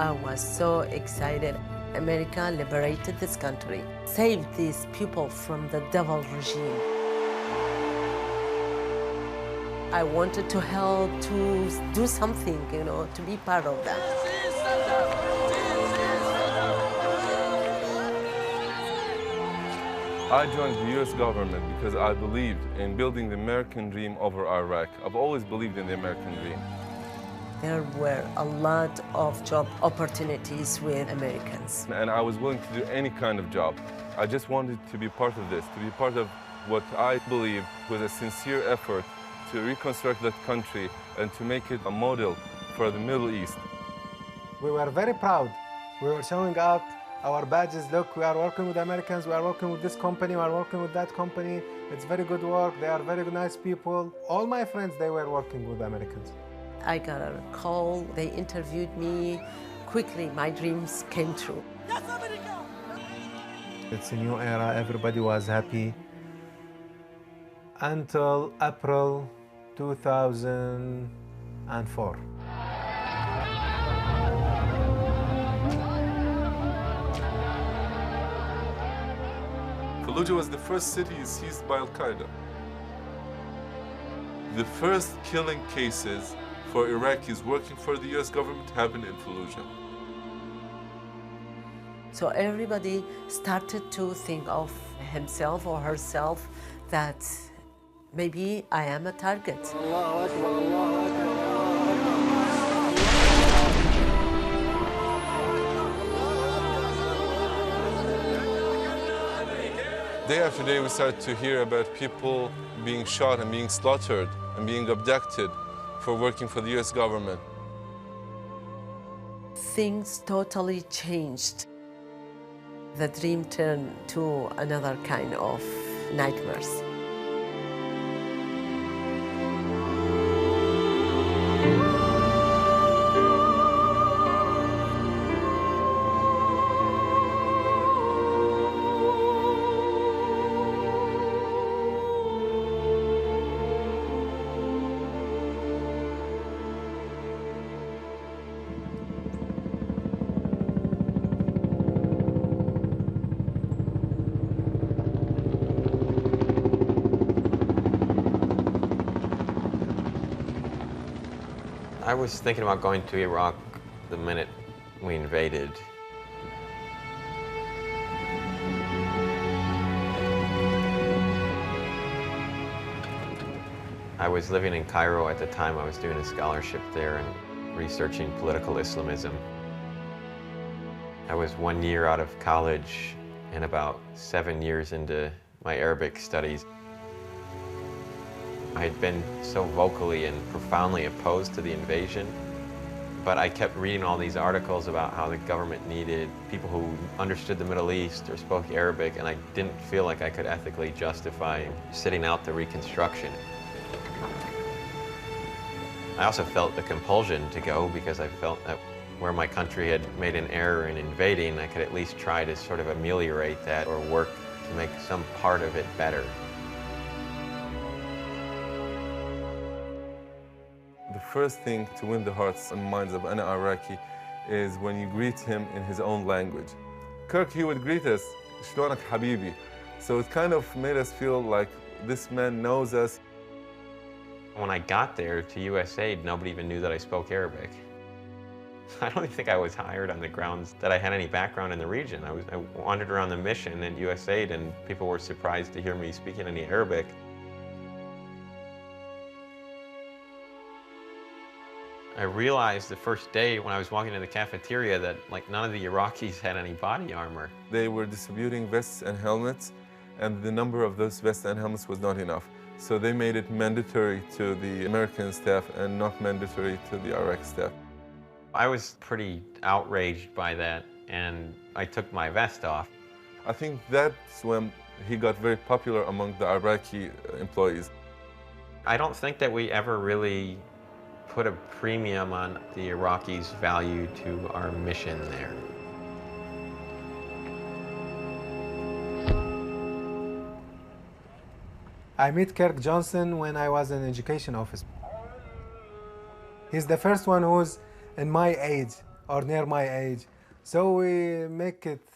I was so excited. America liberated this country, saved these people from the devil regime. I wanted to help, to do something, to be part of that. I joined the US government because I believed in building the American dream over Iraq. I've always believed in the American dream. There were a lot of job opportunities with Americans. And I was willing to do any kind of job. I just wanted to be part of this, to be part of what I believe was a sincere effort to reconstruct that country and to make it a model for the Middle East. We were very proud. We were showing out our badges. Look, we are working with Americans, we are working with this company, we are working with that company. It's very good work, they are very nice people. All my friends, they were working with Americans. I got a call, they interviewed me. Quickly, my dreams came true. It's a new era, everybody was happy. Until April 2004. Faluja was the first city seized by Al-Qaeda. The first killing cases for Iraqis working for the US government happened in Faluja. So everybody started to think of himself or herself that maybe I am a target. Day after day, we started to hear about people being shot and being slaughtered and being abducted for working for the US government. Things totally changed. The dream turned to another kind of nightmares. I was thinking about going to Iraq the minute we invaded. I was living in Cairo at the time. I was doing a scholarship there and researching political Islamism. I was 1 year out of college and about 7 years into my Arabic studies. I had been so vocally and profoundly opposed to the invasion, but I kept reading all these articles about how the government needed people who understood the Middle East or spoke Arabic, and I didn't feel like I could ethically justify sitting out the reconstruction. I also felt the compulsion to go because I felt that where my country had made an error in invading, I could at least try to sort of ameliorate that or work to make some part of it better. The first thing to win the hearts and minds of any Iraqi is when you greet him in his own language. Kirk, he would greet us, "Shlonak Habibi." So it kind of made us feel like this man knows us. When I got there to USAID, nobody even knew that I spoke Arabic. I don't think I was hired on the grounds that I had any background in the region. I wandered around the mission at USAID and people were surprised to hear me speaking any Arabic. I realized the first day when I was walking in the cafeteria that none of the Iraqis had any body armor. They were distributing vests and helmets, and the number of those vests and helmets was not enough. So they made it mandatory to the American staff and not mandatory to the Iraq staff. I was pretty outraged by that, and I took my vest off. I think that's when he got very popular among the Iraqi employees. I don't think that we ever really put a premium on the Iraqis' value to our mission there. I met Kirk Johnson when I was in education office. He's the first one who's in my age or near my age. So we make it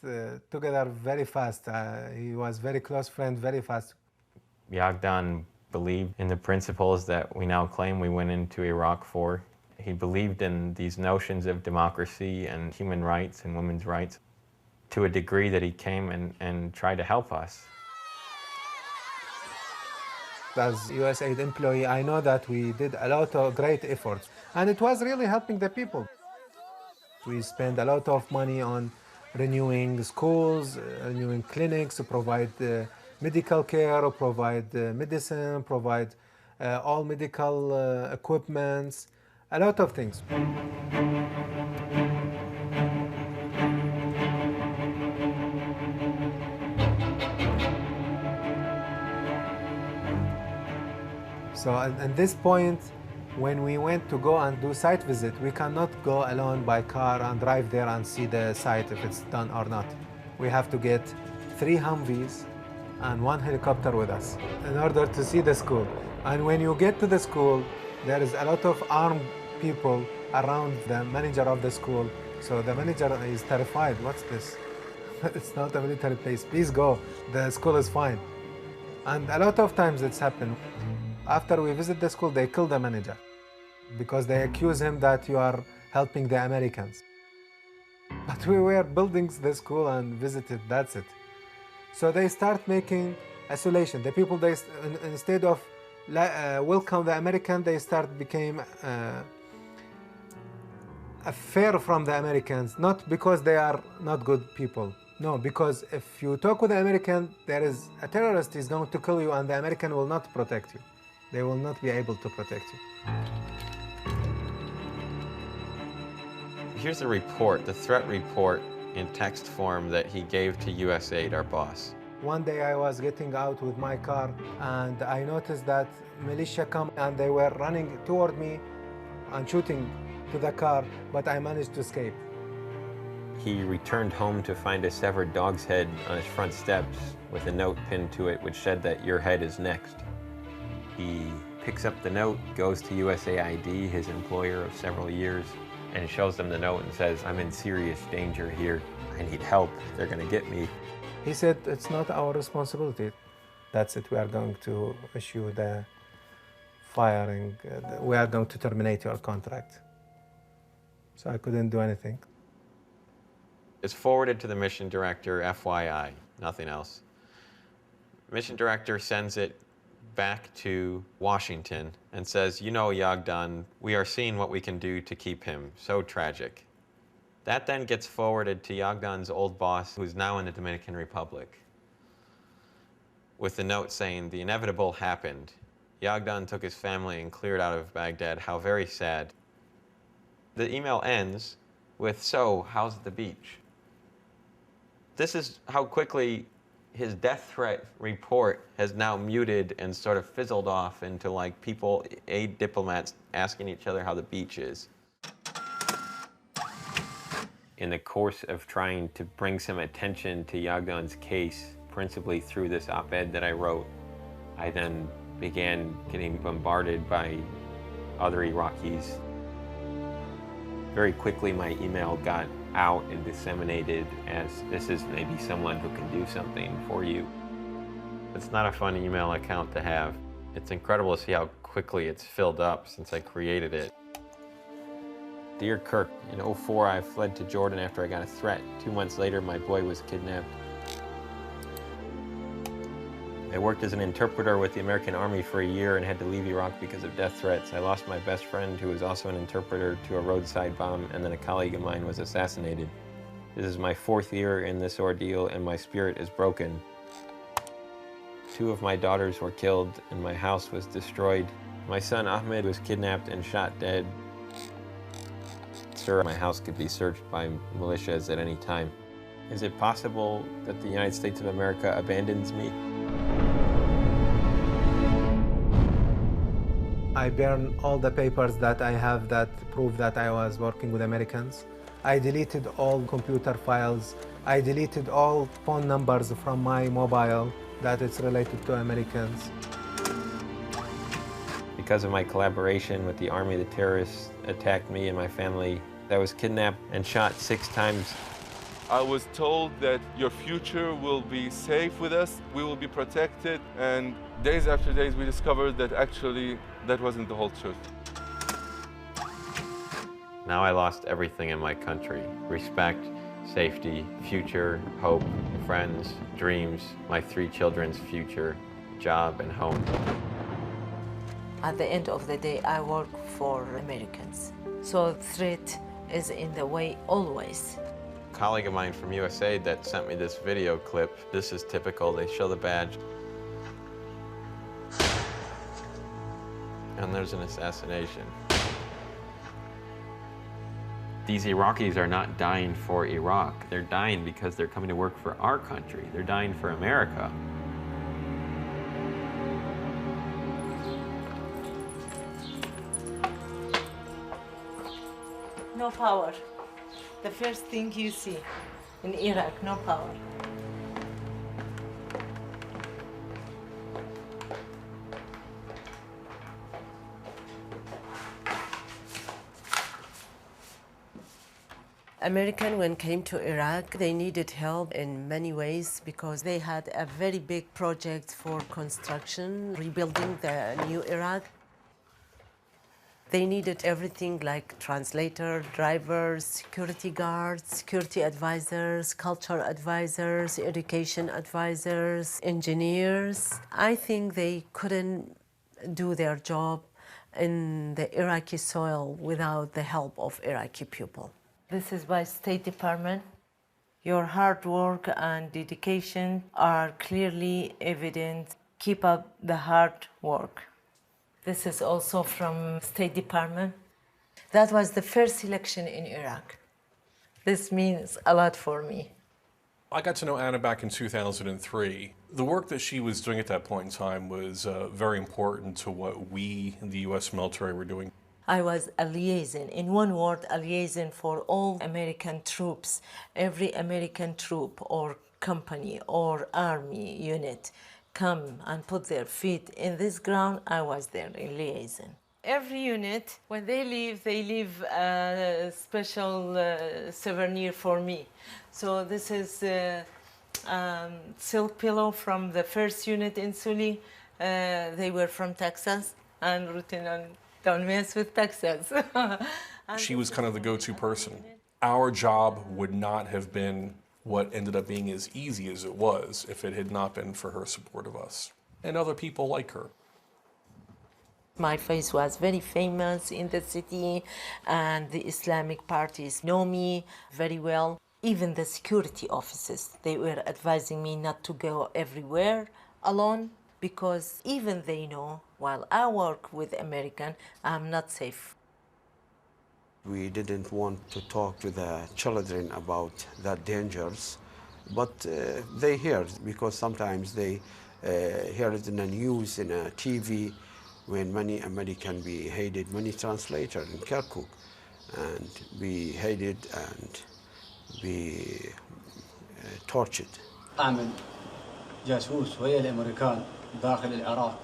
together very fast. He was very close friend, very fast. Yagdan believed in the principles that we now claim we went into Iraq for. He believed in these notions of democracy and human rights and women's rights to a degree that he came and tried to help us. As USAID employee, I know that we did a lot of great efforts, and it was really helping the people. We spend a lot of money on renewing schools, renewing clinics, to provide medical care, provide medicine, provide all medical equipments, a lot of things. So at this point, when we went to go and do site visit, we cannot go alone by car and drive there and see the site if it's done or not. We have to get 3 Humvees and 1 helicopter with us in order to see the school. And when you get to the school, there is a lot of armed people around the manager of the school. So the manager is terrified. What's this? It's not a military place. Please go. The school is fine. And a lot of times it's happened. After we visit the school, they kill the manager because they accuse him that you are helping the Americans. But we were building the school and visited, that's it. So they start making isolation. The people, instead of welcome the American, they became afraid from the Americans, not because they are not good people. No, because if you talk with the American, there is a terrorist is going to kill you and the American will not protect you. They will not be able to protect you. Here's the report, the threat report in text form that he gave to USAID, our boss. One day I was getting out with my car and I noticed that militia come and they were running toward me and shooting to the car, but I managed to escape. He returned home to find a severed dog's head on his front steps with a note pinned to it which said that your head is next. He picks up the note, goes to USAID, his employer of several years, and shows them the note and says, I'm in serious danger here. I need help. They're going to get me. He said, it's not our responsibility. That's it. We are going to issue the firing. We are going to terminate your contract. So I couldn't do anything. It's forwarded to the mission director, FYI, nothing else. Mission director sends it back to Washington and says, you know, Yagdan, we are seeing what we can do to keep him. So tragic. That then gets forwarded to Yagdan's old boss, who's now in the Dominican Republic, with the note saying, the inevitable happened. Yagdan took his family and cleared out of Baghdad. How very sad. The email ends with, so, how's the beach? This is how quickly his death threat report has now muted and sort of fizzled off into like people, aid diplomats asking each other how the beach is. In the course of trying to bring some attention to Yagdan's case, principally through this op-ed that I wrote, I then began getting bombarded by other Iraqis. Very quickly my email got out and disseminated as this is maybe someone who can do something for you. It's not a fun email account to have. It's incredible to see how quickly it's filled up since I created it. Dear Kirk, in 2004 I fled to Jordan after I got a threat. 2 months later my boy was kidnapped. I worked as an interpreter with the American Army for a year and had to leave Iraq because of death threats. I lost my best friend, who was also an interpreter, to a roadside bomb, and then a colleague of mine was assassinated. This is my 4th year in this ordeal, and my spirit is broken. 2 of my daughters were killed, and my house was destroyed. My son Ahmed was kidnapped and shot dead. Sir, my house could be searched by militias at any time. Is it possible that the United States of America abandons me? I burned all the papers that I have that prove that I was working with Americans. I deleted all computer files. I deleted all phone numbers from my mobile that it's related to Americans. Because of my collaboration with the army, the terrorists attacked me and my family I was kidnapped and shot 6 times. I was told that your future will be safe with us, we will be protected, and days after days we discovered that actually that wasn't the whole truth. Now I lost everything in my country: respect, safety, future, hope, friends, dreams, my 3 children's future, job, and home. At the end of the day, I work for Americans. So threat is in the way always. A colleague of mine from USA that sent me this video clip. This is typical. They show the badge. And there's an assassination. These Iraqis are not dying for Iraq. They're dying because they're coming to work for our country. They're dying for America. No power. The first thing you see in Iraq, no power. American, when came to Iraq, they needed help in many ways because they had a very big project for construction, rebuilding the new Iraq. They needed everything like translator, drivers, security guards, security advisors, culture advisors, education advisors, engineers. I think they couldn't do their job in the Iraqi soil without the help of Iraqi people. This is by State Department. Your hard work and dedication are clearly evident. Keep up the hard work. This is also from State Department. That was the first election in Iraq. This means a lot for me. I got to know Anna back in 2003. The work that she was doing at that point in time was very important to what we in the U.S. military were doing. I was a liaison, in one word, a liaison for all American troops. Every American troop or company or army unit come and put their feet in this ground, I was there in liaison. Every unit, when they leave a special souvenir for me. So this is silk pillow from the first unit in Suli. They were from Texas and written on "Don't mess with Texas." She was kind of the go-to person. Our job would not have been what ended up being as easy as it was if it had not been for her support of us and other people like her. My face was very famous in the city, and the Islamic parties know me very well. Even the security officers, they were advising me not to go everywhere alone, because even they know, while I work with American, I'm not safe. We didn't want to talk to the children about the dangers, but they heard, because sometimes they hear it in the news, in a TV, when many Americans beheaded, many translators in Kirkuk, and beheaded and be tortured. أعمل جاسوس ويا الأمريكان داخل العراق،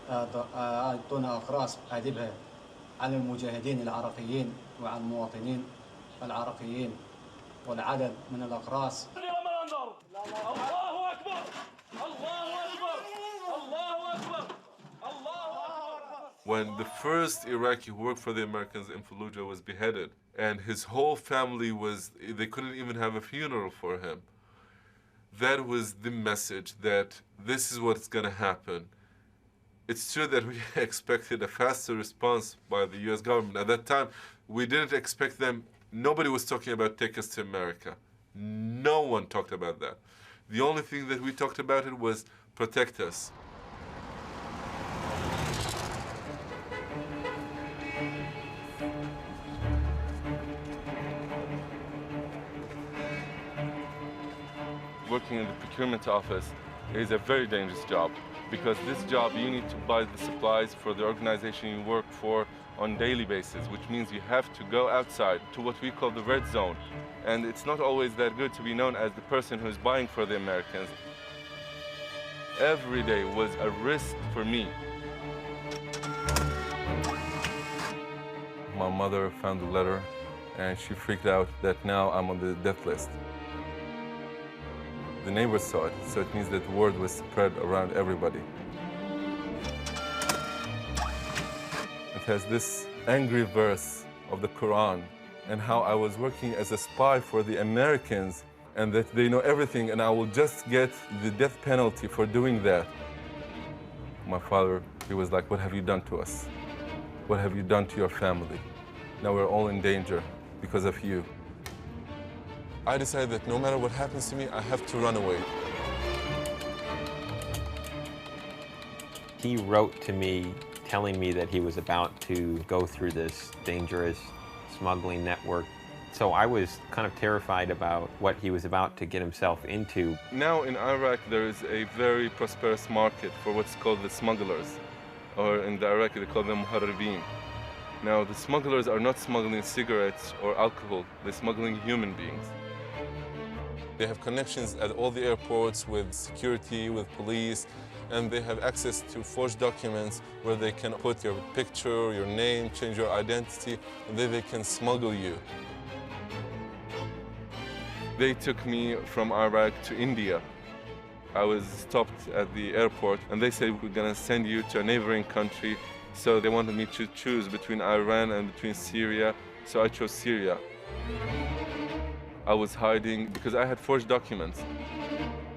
أعطونا أقراص أدبها على المجاهدين العراقيين وعلى المواطنين العراقيين، والعدد من الأقراص. الله أكبر! الله أكبر! الله أكبر! When the first Iraqi who worked for the Americans in Faluja was beheaded, and his whole family they couldn't even have a funeral for him, that was the message that this is what's going to happen. It's true that we expected a faster response by the US government. At that time, we didn't expect them. Nobody was talking about take us to America. No one talked about that. The only thing that we talked about it was protect us. Working in the procurement office is a very dangerous job, because this job you need to buy the supplies for the organization you work for on daily basis, which means you have to go outside to what we call the red zone. And it's not always that good to be known as the person who's buying for the Americans. Every day was a risk for me. My mother found the letter, and she freaked out that now I'm on the death list. The neighbors saw it, so it means that the word was spread around everybody. It has this angry verse of the Quran and how I was working as a spy for the Americans and that they know everything and I will just get the death penalty for doing that. My father, he was like, what have you done to us? What have you done to your family? Now we're all in danger because of you. I decided that no matter what happens to me, I have to run away. He wrote to me telling me that he was about to go through this dangerous smuggling network. So I was kind of terrified about what he was about to get himself into. Now in Iraq, there is a very prosperous market for what's called the smugglers, or in the Iraqi, they call them muharribin. Now, the smugglers are not smuggling cigarettes or alcohol, they're smuggling human beings. They have connections at all the airports with security, with police, and they have access to forged documents where they can put your picture, your name, change your identity, and then they can smuggle you. They took me from Iraq to India. I was stopped at the airport, and they said, we're gonna send you to a neighboring country. So they wanted me to choose between Iran and between Syria, so I chose Syria. I was hiding because I had forged documents.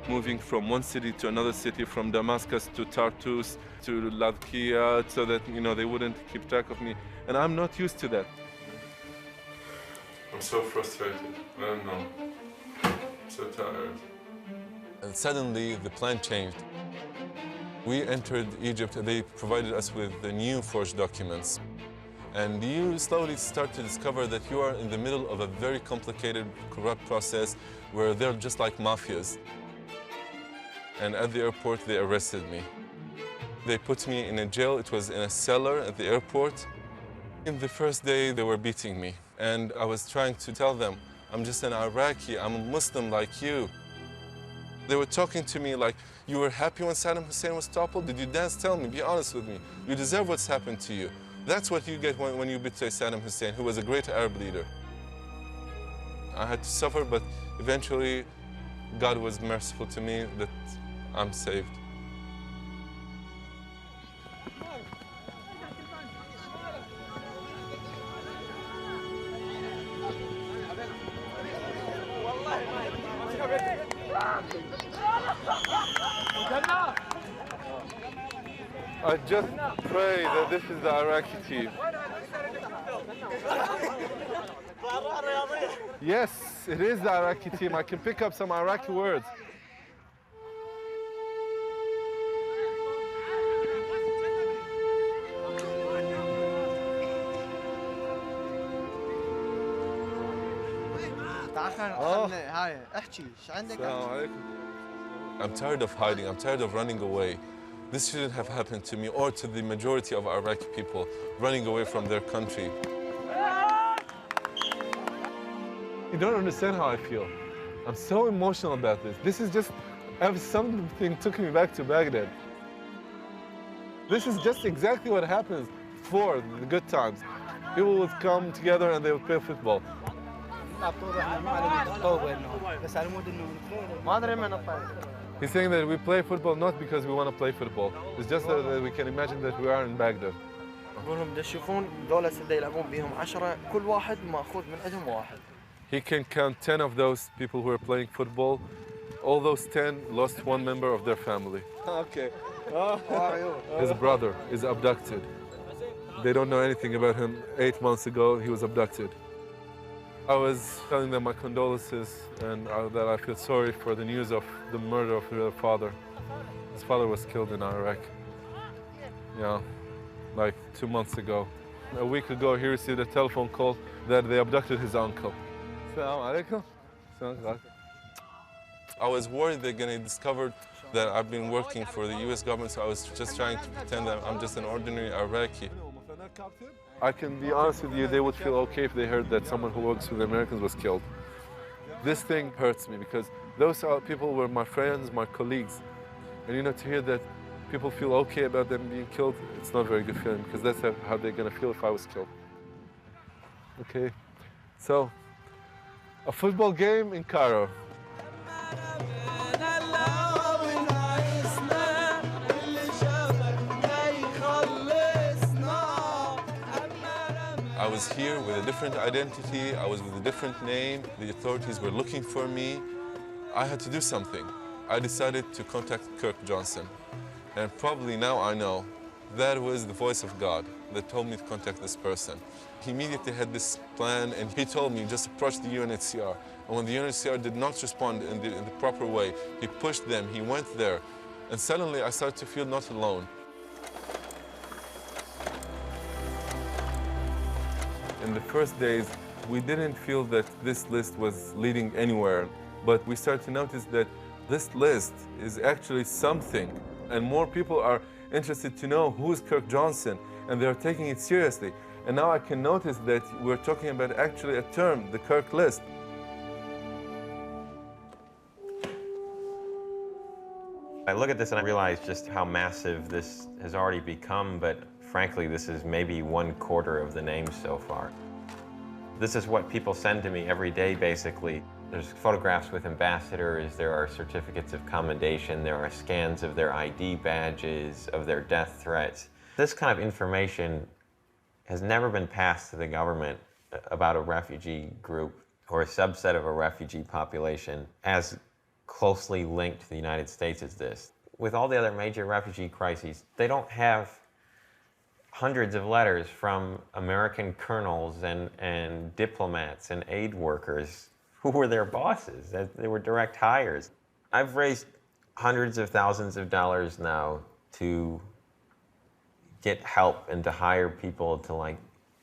Moving from one city to another city, from Damascus to Tartus to Latakia, so that, they wouldn't keep track of me. And I'm not used to that. I'm so frustrated. I don't know. I'm so tired. And suddenly, the plan changed. We entered Egypt, and they provided us with the new forged documents. And you slowly start to discover that you are in the middle of a very complicated, corrupt process where they're just like mafias. And at the airport, they arrested me. They put me in a jail. It was in a cellar at the airport. In the first day, they were beating me. And I was trying to tell them, I'm just an Iraqi, I'm a Muslim like you. They were talking to me like, you were happy when Saddam Hussein was toppled? Did you dance? Tell me, be honest with me. You deserve what's happened to you. That's what you get when you betray Saddam Hussein, who was a great Arab leader. I had to suffer, but eventually God was merciful to me that I'm saved. I just pray that this is the Iraqi team. Yes, it is the Iraqi team. I can pick up some Iraqi words. I'm tired of hiding. I'm tired of running away. This shouldn't have happened to me or to the majority of Iraqi people running away from their country. You don't understand how I feel. I'm so emotional about this. This is just, something took me back to Baghdad. This is just exactly what happens for the good times. People would come together and they would play football. He's saying that we play football not because we want to play football. It's just that we can imagine that we are in Baghdad. He can count 10 of those people who are playing football. All those 10 lost one member of their family. Okay. His brother is abducted. They don't know anything about him. 8 months ago, he was abducted. I was telling them my condolences and that I feel sorry for the news of the murder of their father. His father was killed in Iraq. Yeah, like 2 months ago. A week ago, he received a telephone call that they abducted his uncle. Assalamu alaikum. I was worried they're going to discover that I've been working for the US government, so I was just trying to pretend that I'm just an ordinary Iraqi. I can be honest with you, they would feel okay if they heard that someone who works with the Americans was killed. This thing hurts me because those people were my friends, my colleagues. And to hear that people feel okay about them being killed, it's not a very good feeling because that's how they're going to feel if I was killed. Okay? So, a football game in Cairo. I was here with a different identity, I was with a different name, the authorities were looking for me. I had to do something. I decided to contact Kirk Johnson. And probably now I know that was the voice of God that told me to contact this person. He immediately had this plan and he told me just approach the UNHCR. And when the UNHCR did not respond in the proper way, he pushed them, he went there. And suddenly I started to feel not alone. In the first days, we didn't feel that this list was leading anywhere, but we started to notice that this list is actually something, and more people are interested to know who's Kirk Johnson, and they're taking it seriously. And now I can notice that we're talking about actually a term, the Kirk list. I look at this and I realize just how massive this has already become, but frankly, this is maybe 1/4 of the names so far. This is what people send to me every day, basically. There's photographs with ambassadors, there are certificates of commendation, there are scans of their ID badges, of their death threats. This kind of information has never been passed to the government about a refugee group or a subset of a refugee population as closely linked to the United States as this. With all the other major refugee crises, they don't have hundreds of letters from American colonels and diplomats and aid workers who were their bosses. They were direct hires. I've raised hundreds of thousands of dollars now to get help and to hire people to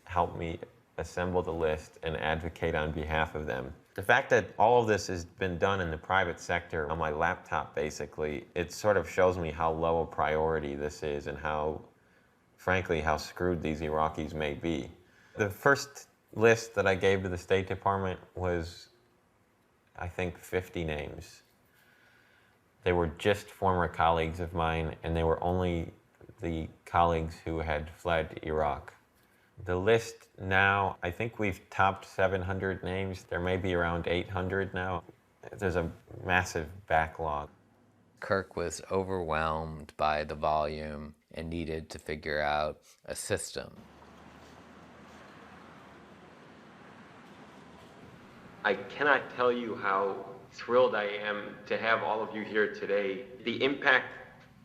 help me assemble the list and advocate on behalf of them. The fact that all of this has been done in the private sector on my laptop, basically, it sort of shows me how low a priority this is and how, frankly, how screwed these Iraqis may be. The first list that I gave to the State Department was, I think, 50 names. They were just former colleagues of mine, and they were only the colleagues who had fled Iraq. The list now, I think we've topped 700 names. There may be around 800 now. There's a massive backlog. Kirk was overwhelmed by the volume and needed to figure out a system. I cannot tell you how thrilled I am to have all of you here today. The impact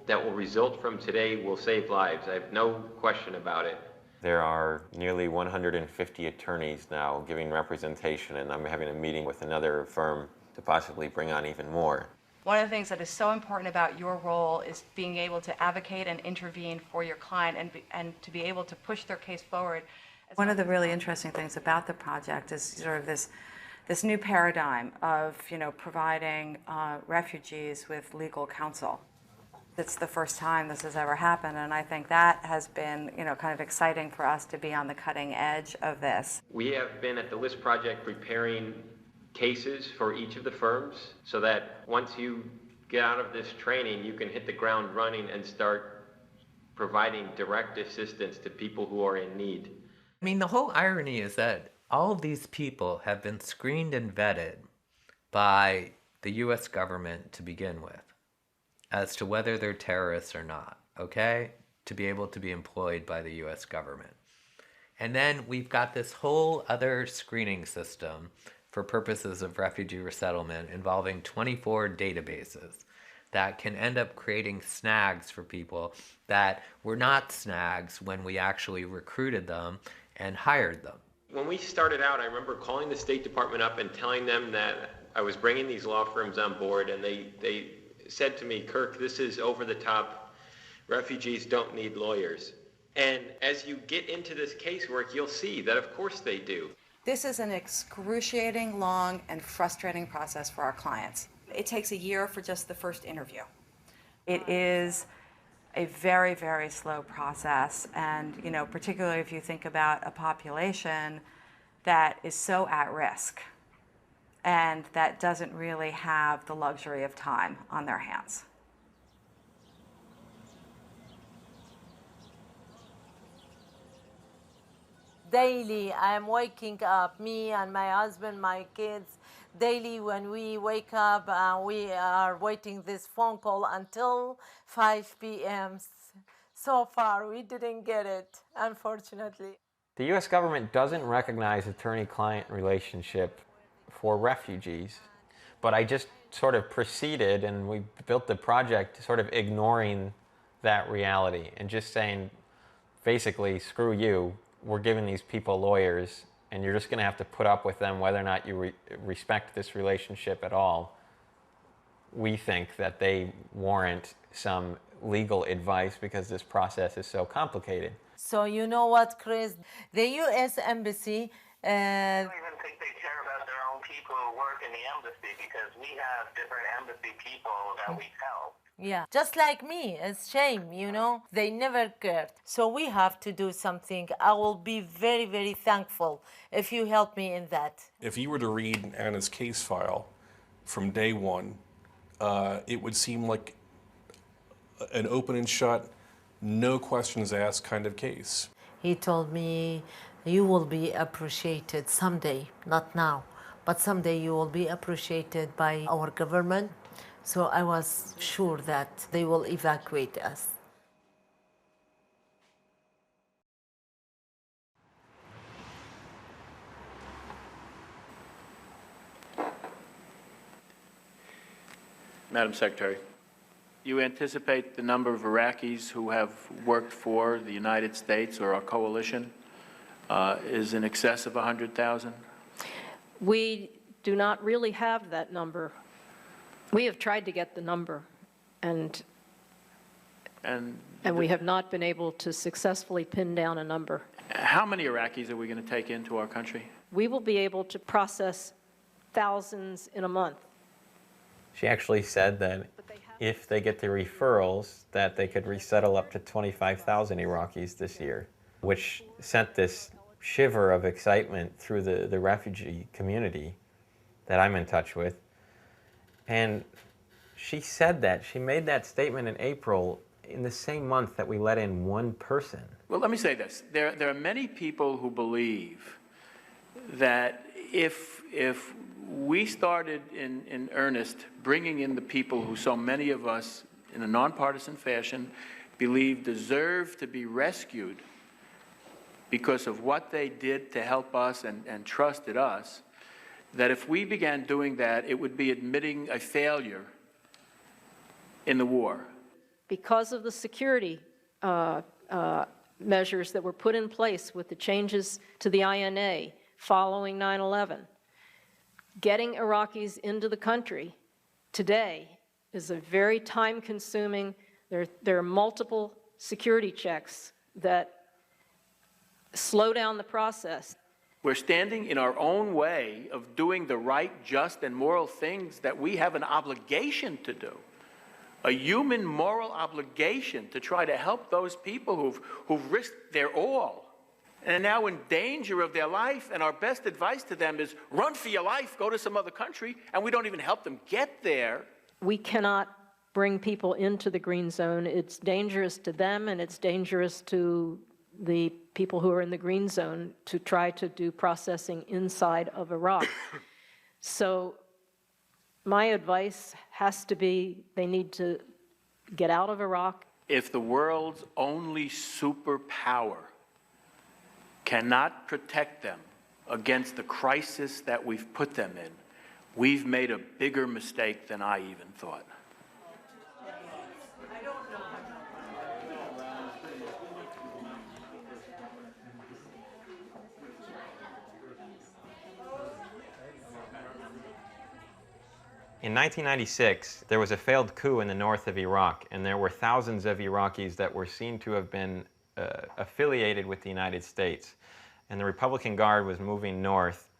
that will result from today will save lives. I have no question about it. There are nearly 150 attorneys now giving representation, and I'm having a meeting with another firm to possibly bring on even more. One of the things that is so important about your role is being able to advocate and intervene for your client and to be able to push their case forward. One of the really interesting things about the project is sort of this new paradigm of providing refugees with legal counsel. It's the first time this has ever happened, and I think that has been kind of exciting for us to be on the cutting edge of this. We have been at the List Project preparing cases for each of the firms so that once you get out of this training, you can hit the ground running and start providing direct assistance to people who are in need. I mean, the whole irony is that all of these people have been screened and vetted by the US government to begin with as to whether they're terrorists or not, okay? To be able to be employed by the US government. And then we've got this whole other screening system for purposes of refugee resettlement involving 24 databases that can end up creating snags for people that were not snags when we actually recruited them and hired them. When we started out, I remember calling the State Department up and telling them that I was bringing these law firms on board, and they said to me, "Kirk, this is over the top. Refugees don't need lawyers." And as you get into this casework, you'll see that of course they do. This is an excruciating, long, and frustrating process for our clients. It takes a year for just the first interview. It is a very, very slow process, and particularly if you think about a population that is so at risk and that doesn't really have the luxury of time on their hands. daily. I'm waking up, me and my husband, my kids, daily when we wake up, we are waiting this phone call until 5 p.m. So far, we didn't get it, unfortunately. The U.S. government doesn't recognize attorney-client relationship for refugees, but I just sort of proceeded and we built the project sort of ignoring that reality and just saying, basically, screw you, we're giving these people lawyers and you're just going to have to put up with them whether or not you respect this relationship at all. We think that they warrant some legal advice because this process is so complicated. So you know what, Chris? The U.S. Embassy... I don't even think they care about their own people who work in the embassy because we have different embassy people that we help. Yeah, just like me, it's shame, you know, they never cared. So we have to do something. I will be very, very thankful if you help me in that. If you were to read Anna's case file from day one, it would seem like an open and shut, no questions asked kind of case. He told me, you will be appreciated someday, not now, but someday you will be appreciated by our government. So I was sure that they will evacuate us. Madam Secretary, you anticipate the number of Iraqis who have worked for the United States or our coalition is in excess of 100,000? We do not really have that number. We have tried to get the number, and we have not been able to successfully pin down a number. How many Iraqis are we going to take into our country? We will be able to process thousands in a month. She actually said that if they get the referrals, that they could resettle up to 25,000 Iraqis this year, which sent this shiver of excitement through the refugee community that I'm in touch with. And she said that, she made that statement in April in the same month that we let in one person. Well, let me say this. There are many people who believe that if we started in earnest bringing in the people who so many of us in a nonpartisan fashion believe deserve to be rescued because of what they did to help us and trusted us, that if we began doing that, it would be admitting a failure in the war. Because of the security measures that were put in place with the changes to the INA following 9/11, getting Iraqis into the country today is a very time-consuming, there are multiple security checks that slow down the process. We're standing in our own way of doing the right, just, and moral things that we have an obligation to do. A human moral obligation to try to help those people who've risked their all and are now in danger of their life, and our best advice to them is run for your life, go to some other country, and we don't even help them get there. We cannot bring people into the green zone. It's dangerous to them, and it's dangerous to the people who are in the green zone to try to do processing inside of Iraq. So my advice has to be they need to get out of Iraq. If the world's only superpower cannot protect them against the crisis that we've put them in, we've made a bigger mistake than I even thought. In 1996, there was a failed coup in the north of Iraq, and there were thousands of Iraqis that were seen to have been affiliated with the United States. And the Republican Guard was moving north,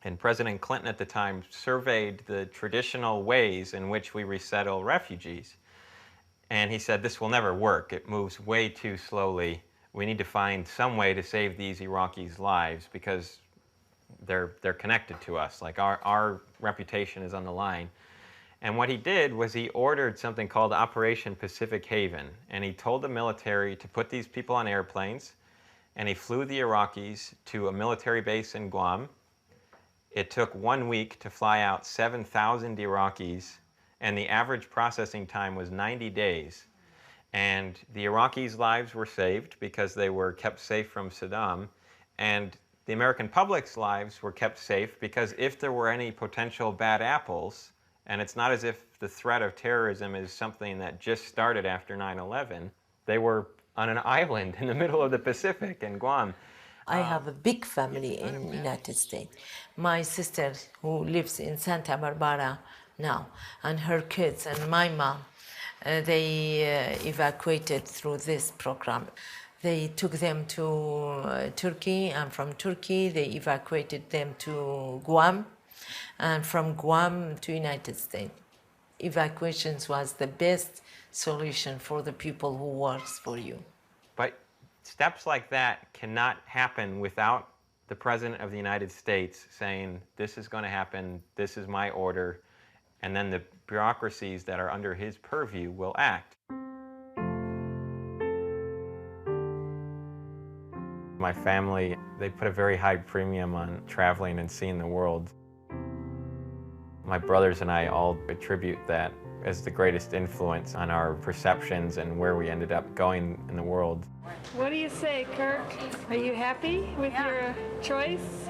and President Clinton at the time surveyed the traditional ways in which we resettle refugees. And he said, this will never work. It moves way too slowly. We need to find some way to save these Iraqis' lives because they're connected to us. Like our reputation is on the line. And what he did was he ordered something called Operation Pacific Haven. And he told the military to put these people on airplanes and he flew the Iraqis to a military base in Guam. It took 1 week to fly out 7,000 Iraqis, and the average processing time was 90 days. And the Iraqis' lives were saved because they were kept safe from Saddam, and the American public's lives were kept safe because if there were any potential bad apples, and it's not as if the threat of terrorism is something that just started after 9/11, they were on an island in the middle of the Pacific in Guam. I have a big family in the United States. My sister, who lives in Santa Barbara now, and her kids, and my mom, they evacuated through this program. They took them to Turkey, and from Turkey they evacuated them to Guam, and from Guam to United States. Evacuations was the best solution for the people who works for you. But steps like that cannot happen without the President of the United States saying, this is going to happen, this is my order, and then the bureaucracies that are under his purview will act. My family, they put a very high premium on traveling and seeing the world. My brothers and I all attribute that as the greatest influence on our perceptions and where we ended up going in the world. What do you say, Kirk? Are you happy with your choice?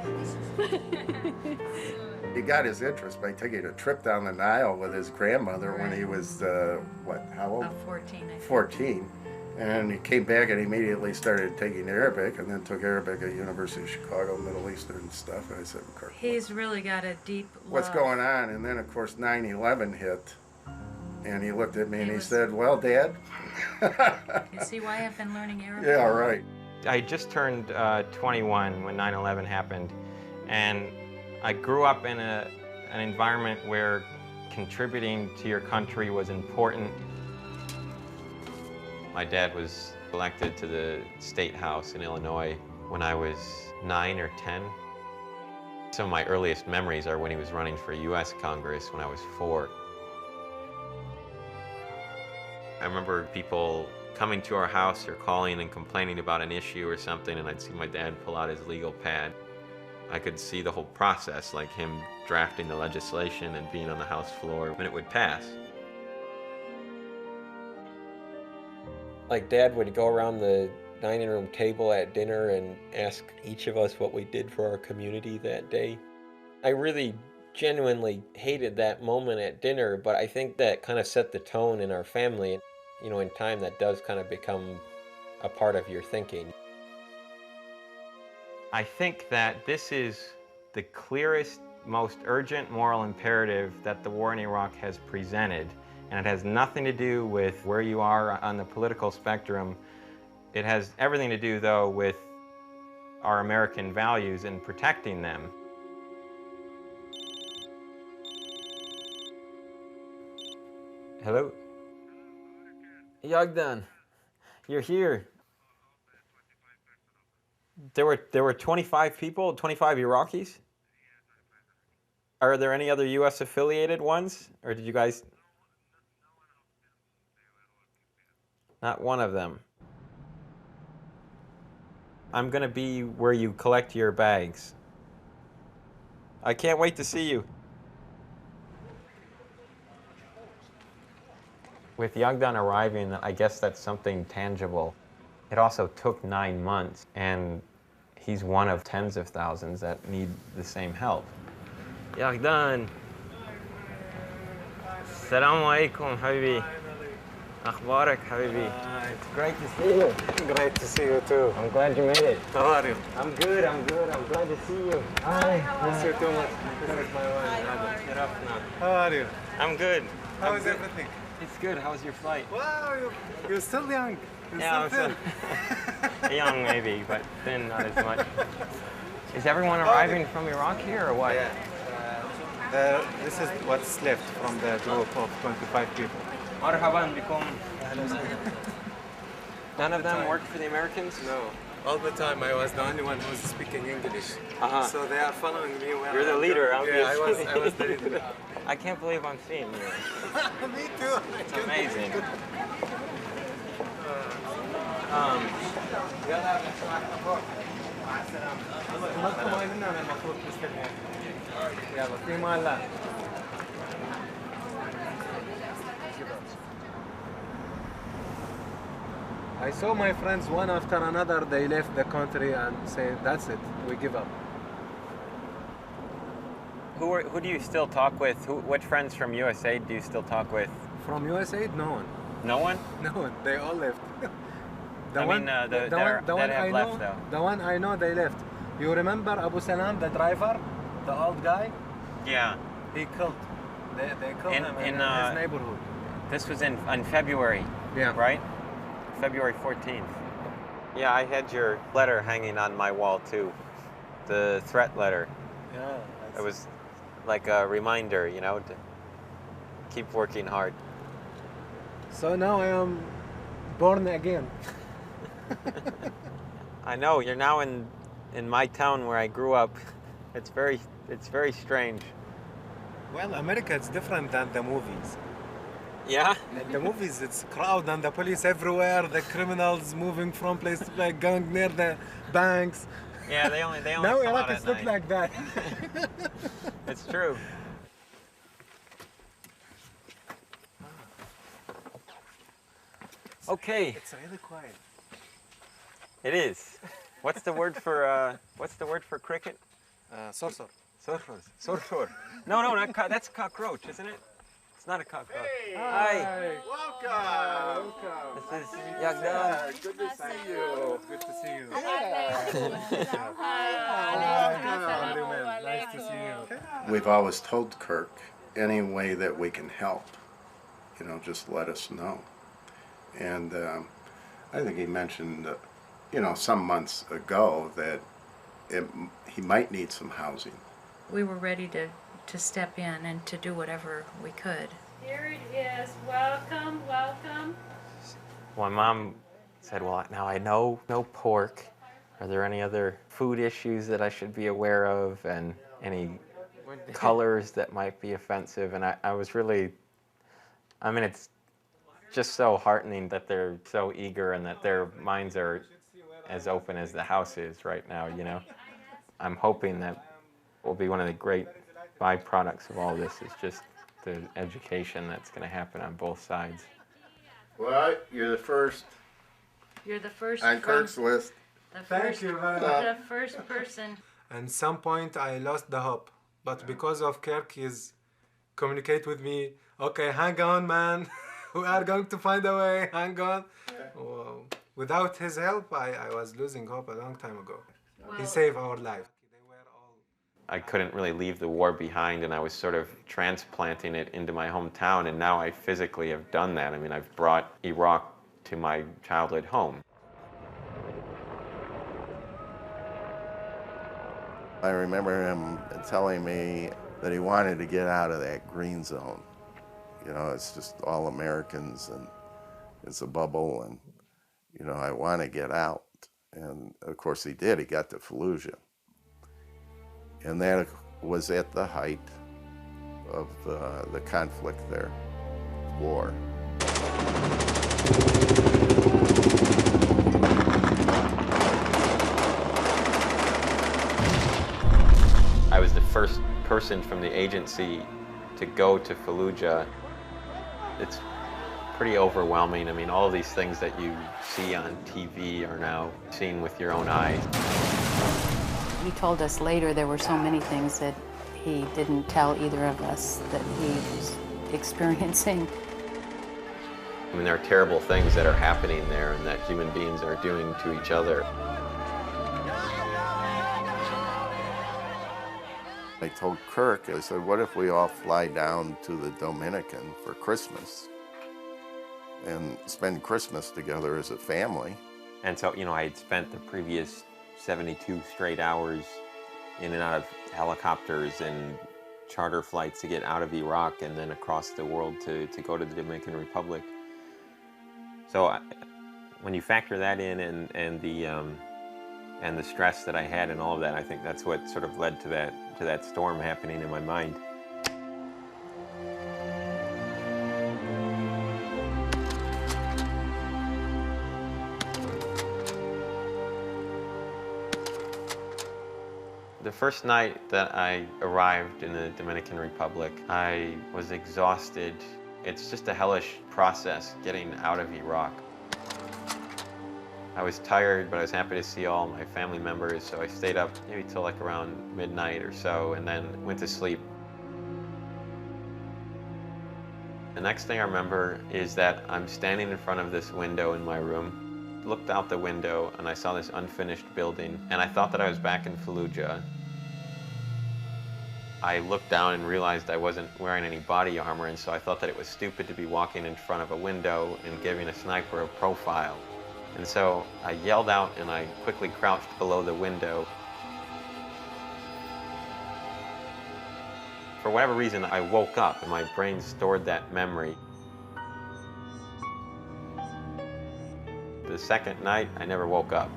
He got his interest by taking a trip down the Nile with his grandmother when he was, how old? About 14, I think. 14. And he came back and immediately started taking Arabic, and then took Arabic at University of Chicago, Middle Eastern stuff. And I said, Kirk, He's really got a deep love. what's going on? And then, of course, 9/11 hit. And he looked at me and he said, well, Dad. You see why I've been learning Arabic? Yeah, right. I just turned 21 when 9/11 happened, and I grew up in an environment where contributing to your country was important. My dad was elected to the State House in Illinois when I was 9 or 10. Some of my earliest memories are when he was running for U.S. Congress when I was 4. I remember people coming to our house or calling and complaining about an issue or something, and I'd see my dad pull out his legal pad. I could see the whole process, like him drafting the legislation and being on the House floor when it would pass. Like, Dad would go around the dining room table at dinner and ask each of us what we did for our community that day. I really genuinely hated that moment at dinner, but I think that kind of set the tone in our family. You know, in time that does kind of become a part of your thinking. I think that this is the clearest, most urgent moral imperative that the war in Iraq has presented. And it has nothing to do with where you are on the political spectrum. It has everything to do, though, with our American values and protecting them. Hello? Yagdan, you're here. There were 25 people, 25 Iraqis? Are there any other U.S. affiliated ones? Or did you guys... Not one of them. I'm gonna be where you collect your bags. I can't wait to see you. With Yagdan arriving, I guess that's something tangible. It also took 9 months, and he's one of tens of thousands that need the same help. Yagdan. Assalamu alaikum, habibi. Akhbarak, habibi. It's great to see you. Great to see you too. I'm glad you made it. How are you? I'm good, I'm good. I'm glad to see you. Hi. Miss you too much. This is my wife. How are you? I'm good. How I'm is good. everything? It's good. How was your flight? Wow, you're still young. You're Yeah, still I'm still young maybe, but thin not as much. Is everyone arriving from Iraq here or what? Yeah. This is what's left from the group of 25 people. Marhaban bikum. None of them worked for the Americans? No. All the time I was the only one who was speaking English. So they are following me when You're the leader, Yeah, I was the leader. I can't believe I'm seeing you. Me too. It's amazing. I saw my friends one after another, they left the country and say, that's it, we give up. Who do you still talk with? What friends from USA do you still talk with? From USA, no one. No one? No one, they all left. The I mean, that have left, though. The one I know, they left. You remember Abu Salam, the driver, the old guy? Yeah. He killed. They killed him in his neighborhood. This was in February, right? February 14th. Yeah, I had your letter hanging on my wall, too. The threat letter. Yeah. It was like a reminder, you know, to keep working hard. So now I am born again. I know, you're now in my town where I grew up. It's very strange. Well, America is different than the movies. Yeah? In the movies, it's crowd and the police everywhere, the criminals moving from place to place, going near the banks. Yeah, they only now come Iraq out is at not night. like that. It's true. Okay. It's really quiet. It is. What's the word for cricket? Sorcerer. Sorcerer. No, that's cockroach, isn't it? It's not a cockroach. Hey, Hi. Welcome. This is Yagda. Good to see you. Good to see you. Nice to see you. We've always told Kirk, any way that we can help, you know, just let us know. And I think he mentioned, you know, some months ago that he might need some housing. We were ready to step in and to do whatever we could. Here it is. Welcome, welcome. My mom said, well, now I know no pork. Are there any other food issues that I should be aware of, and any colors that might be offensive? And I was really, I mean, it's just so heartening that they're so eager and that their minds are as open as the house is right now, you know. I'm hoping that will be one of the great byproducts of all this is just the education that's going to happen on both sides. Well, you're the first. You're the first on Kirk's list. Thank you very much. The first person. At some point, I lost the hope, but because of Kirk, he's communicate with me. Okay, hang on, man. We are going to find a way. Hang on. Well, without his help, I was losing hope a long time ago. He saved our life. I couldn't really leave the war behind, and I was sort of transplanting it into my hometown, and now I physically have done that. I mean, I've brought Iraq to my childhood home. I remember him telling me that he wanted to get out of that green zone. You know, it's just all Americans, and it's a bubble, and, you know, I want to get out. And, of course, he did. He got to Faluja. And that was at the height of the conflict there, war. I was the first person from the agency to go to Faluja. It's pretty overwhelming. I mean, all of these things that you see on TV are now seen with your own eyes. He told us later there were so many things that he didn't tell either of us that he was experiencing. I mean, there are terrible things that are happening there and that human beings are doing to each other. I told Kirk, I said, what if we all fly down to the Dominican for Christmas and spend Christmas together as a family? And so, you know, I had spent the previous 72 straight hours in and out of helicopters and charter flights to get out of Iraq and then across the world to go to the Dominican Republic. So when you factor that in and the stress that I had and all of that, I think that's what sort of led to that storm happening in my mind. first night that I arrived in the Dominican Republic, I was exhausted. It's just a hellish process getting out of Iraq. I was tired, but I was happy to see all my family members, so I stayed up maybe till like around midnight or so, and then went to sleep. The next thing I remember is that I'm standing in front of this window in my room, looked out the window, and I saw this unfinished building, and I thought that I was back in Faluja. I looked down and realized I wasn't wearing any body armor, and so I thought that it was stupid to be walking in front of a window and giving a sniper a profile. And so I yelled out and I quickly crouched below the window. For whatever reason, I woke up and my brain stored that memory. The second night, I never woke up.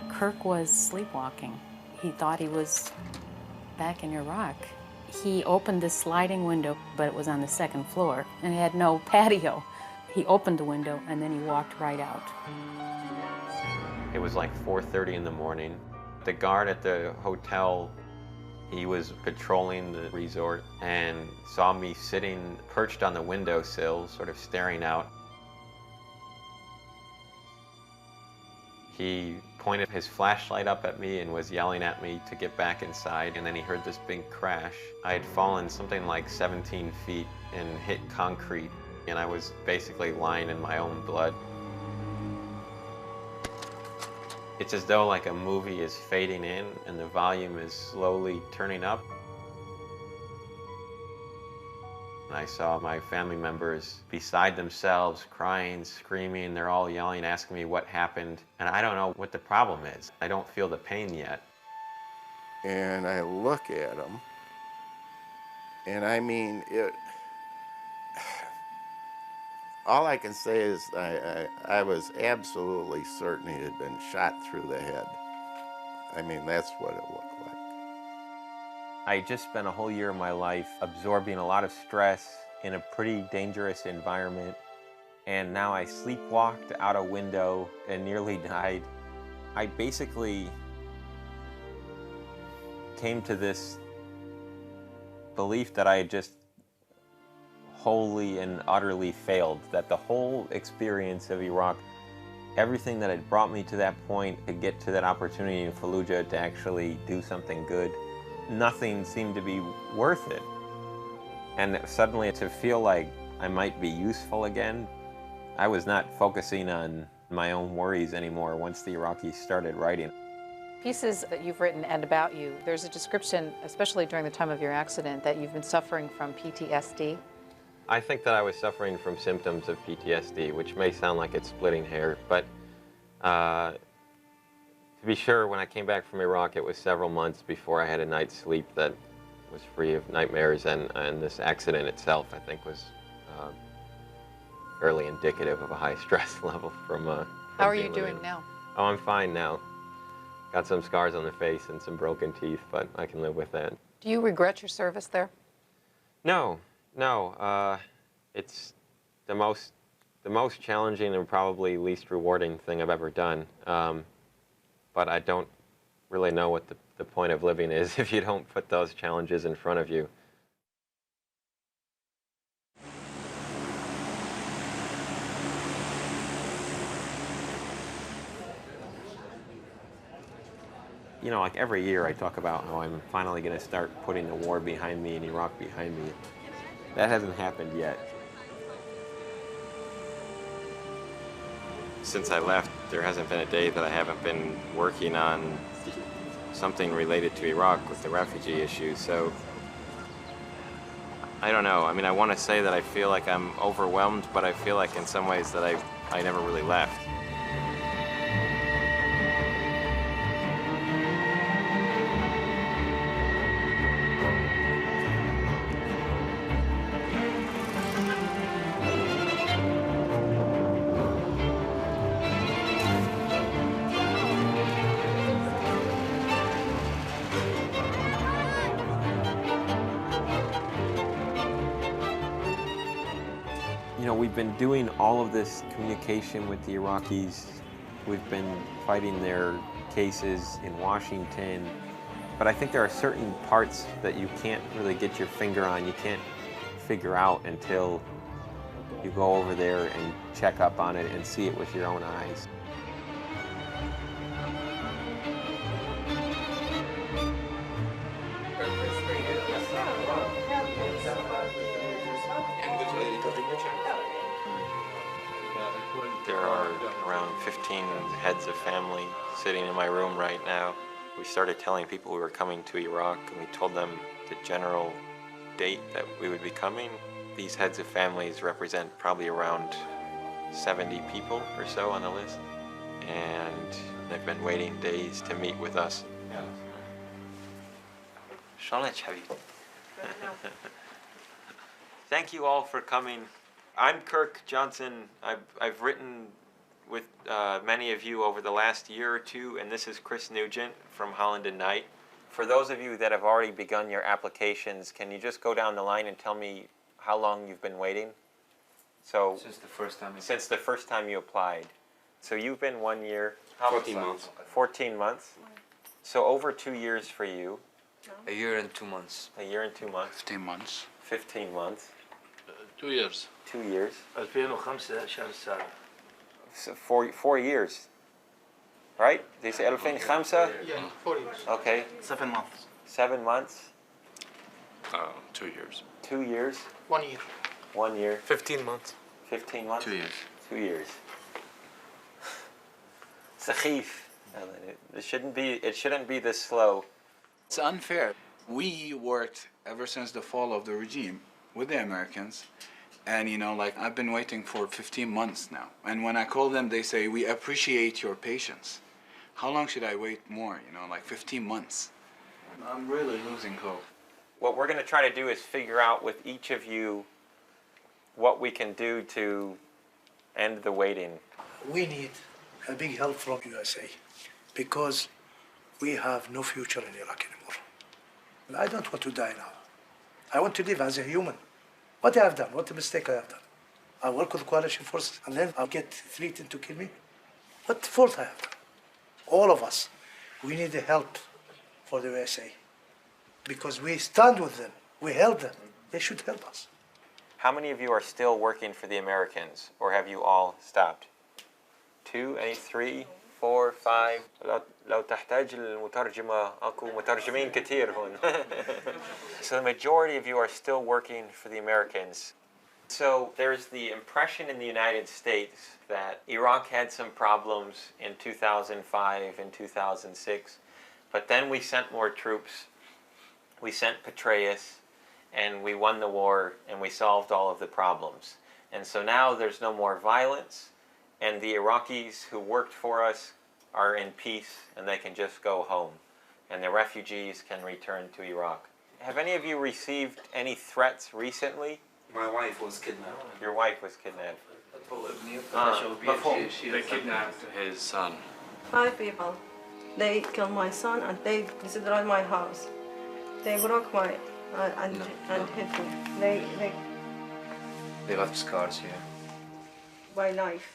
Kirk was sleepwalking. He thought he was back in Iraq. He opened this sliding window, but it was on the second floor, and it had no patio. He opened the window, and then he walked right out. It was like 4:30 in the morning. The guard at the hotel, he was patrolling the resort and saw me sitting perched on the windowsill, sort of staring out. He pointed his flashlight up at me and was yelling at me to get back inside, and then he heard this big crash. I had fallen something like 17 feet and hit concrete, and I was basically lying in my own blood. It's as though like a movie is fading in and the volume is slowly turning up. I saw my family members beside themselves, crying, screaming. They're all yelling, asking me what happened. And I don't know what the problem is. I don't feel the pain yet. And I look at them, and I mean, all I can say is I was absolutely certain he had been shot through the head. I mean, that's what it looked like. I just spent a whole year of my life absorbing a lot of stress in a pretty dangerous environment, and now I sleepwalked out a window and nearly died. I basically came to this belief that I had just wholly and utterly failed, that the whole experience of Iraq, everything that had brought me to that point to get to that opportunity in Faluja to actually do something good, nothing seemed to be worth it. And suddenly to feel like I might be useful again, I was not focusing on my own worries anymore once the Iraqis started writing. Pieces that you've written and about you, there's a description, especially during the time of your accident, that you've been suffering from PTSD. I think that I was suffering from symptoms of PTSD, which may sound like it's splitting hair, but to be sure, when I came back from Iraq, it was several months before I had a night's sleep that was free of nightmares, and this accident itself, I think, was fairly indicative of a high stress level from How are you doing now? Oh, I'm fine now. Got some scars on the face and some broken teeth, but I can live with that. Do you regret your service there? No. It's the most challenging and probably least rewarding thing I've ever done. But I don't really know what the point of living is if you don't put those challenges in front of you. You know, like every year I talk about how I'm finally going to start putting the war behind me and Iraq behind me. That hasn't happened yet. Since I left, there hasn't been a day that I haven't been working on something related to Iraq with the refugee issue, so I don't know. I mean, I want to say that I feel like I'm overwhelmed, but I feel like in some ways that I never really left. You know, we've been doing all of this communication with the Iraqis. We've been fighting their cases in Washington. But I think there are certain parts that you can't really get your finger on, you can't figure out until you go over there and check up on it and see it with your own eyes. There are around 15 heads of family sitting in my room right now. We started telling people we were coming to Iraq, and we told them the general date that we would be coming. These heads of families represent probably around 70 people or so on the list, and they've been waiting days to meet with us. Thank you all for coming. I'm Kirk Johnson. I've written with many of you over the last year or two, and this is Chris Nugent from Holland and Knight. For those of you that have already begun your applications, can you just go down the line and tell me how long you've been waiting? So Since the first time. Since the first time you applied. So you've been 1 year. 14 months. 14 months. So over 2 years for you. A year and 2 months. A year and 2 months. 15 months. 15 months. 2 years. 2 years. 2005 شهر السابع. So 4 years. Right? They say 2005? Yeah, 4 years. Okay. 7 months. 7 months. 2 years. 2 years. 1 year. 1 year. 15 months. 15 months. 2 years. 2 years. Sakhif. It shouldn't be this slow. It's unfair. We worked ever since the fall of the regime with the Americans, and you know, like I've been waiting for 15 months now. And when I call them, they say, we appreciate your patience. How long should I wait more? You know, like 15 months. I'm really losing hope. What we're going to try to do is figure out with each of you what we can do to end the waiting. We need a big help from USA because we have no future in Iraq anymore. I don't want to die now. I want to live as a human. What I have done, what a mistake I have done. I work with coalition forces and then I'll get threatened to kill me. What fault I have done? All of us, we need the help for the USA because we stand with them, we help them. They should help us. How many of you are still working for the Americans, or have you all stopped? 2, 3, 4, 5. لو تحتاج المترجمة أكو مترجمين كتير هون. So the majority of you are still working for the Americans. So there's the impression in the United States that Iraq had some problems in 2005 and 2006, but then we sent more troops. We sent Petraeus, and we won the war, and we solved all of the problems. And so now there's no more violence, and the Iraqis who worked for us are in peace, and they can just go home, and the refugees can return to Iraq. Have any of you received any threats recently? My wife was kidnapped. Your wife was kidnapped. They kidnapped his son. 5 people. They killed my son and they destroyed my house. They broke my and hit me. They left scars here. By knife.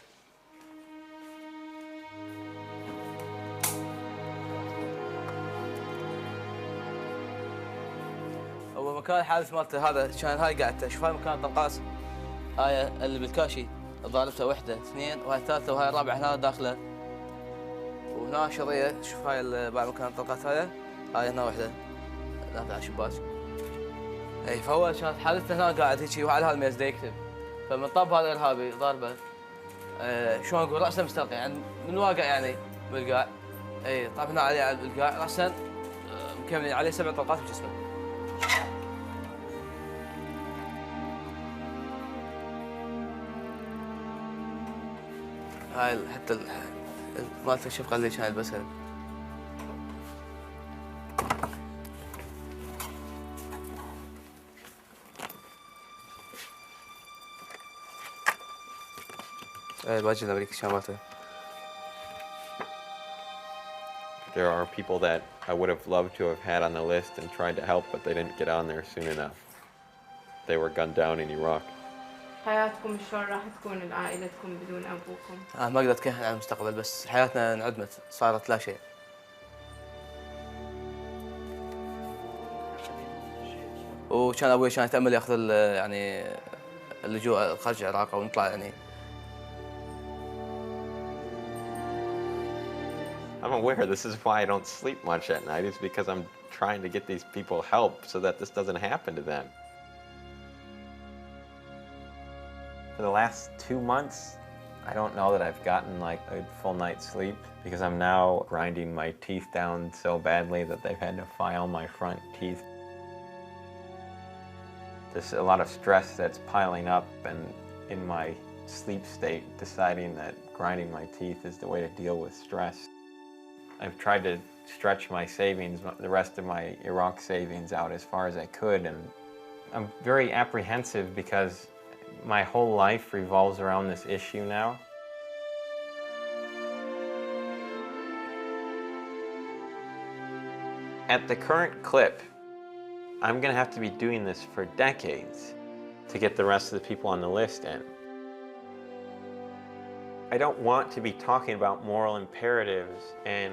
هو مكان الحادث مالته هذا كان هاي قاعدته شوف هاي مكان طلقاس هاي اللي بالكاشي ضاربته وحده اثنين وهاي ثالثه وهاي الرابعه هنا داخله وهنا شظيه شوف هاي بعد مكان الطلقات هاي هنا وحده داخله على الشباك اي فهو كانت حادثته هنا قاعد هيك وعلى هذا الميز يكتب فمن طب هذا الارهابي ضاربه شلون اقول راسه مستلقي يعني من واقع يعني بالقاع اي طاب هنا عليه على القاع راسا مكملين عليه 7 طلقات بجسمه هاي حتى مالته الشفقة اللي كان يلبسها هاي الباجي الأمريكي كان مالته. There are people that I would have loved to have had on the list and tried to help, but they didn't get on there soon enough. They were gunned down in Iraq. حياتكم شلون راح تكون عائلتكم بدون أبوكم؟ ما أقدر أتكهن عن المستقبل بس حياتنا انعدمت صارت لا شيء. وكان أبوي كان يتأمل ياخذ يعني اللجوء خارج العراق أو نطلع يعني. I'm aware this is why I don't sleep much at night, is because I'm trying to get these people help so that this doesn't happen to them. For the last 2 months, I don't know that I've gotten like a full night's sleep because I'm now grinding my teeth down so badly that they've had to file my front teeth. There's a lot of stress that's piling up, and in my sleep state, deciding that grinding my teeth is the way to deal with stress. I've tried to stretch my savings, the rest of my Iraq savings out as far as I could, and I'm very apprehensive because my whole life revolves around this issue now. At the current clip, I'm going to have to be doing this for decades to get the rest of the people on the list in. I don't want to be talking about moral imperatives and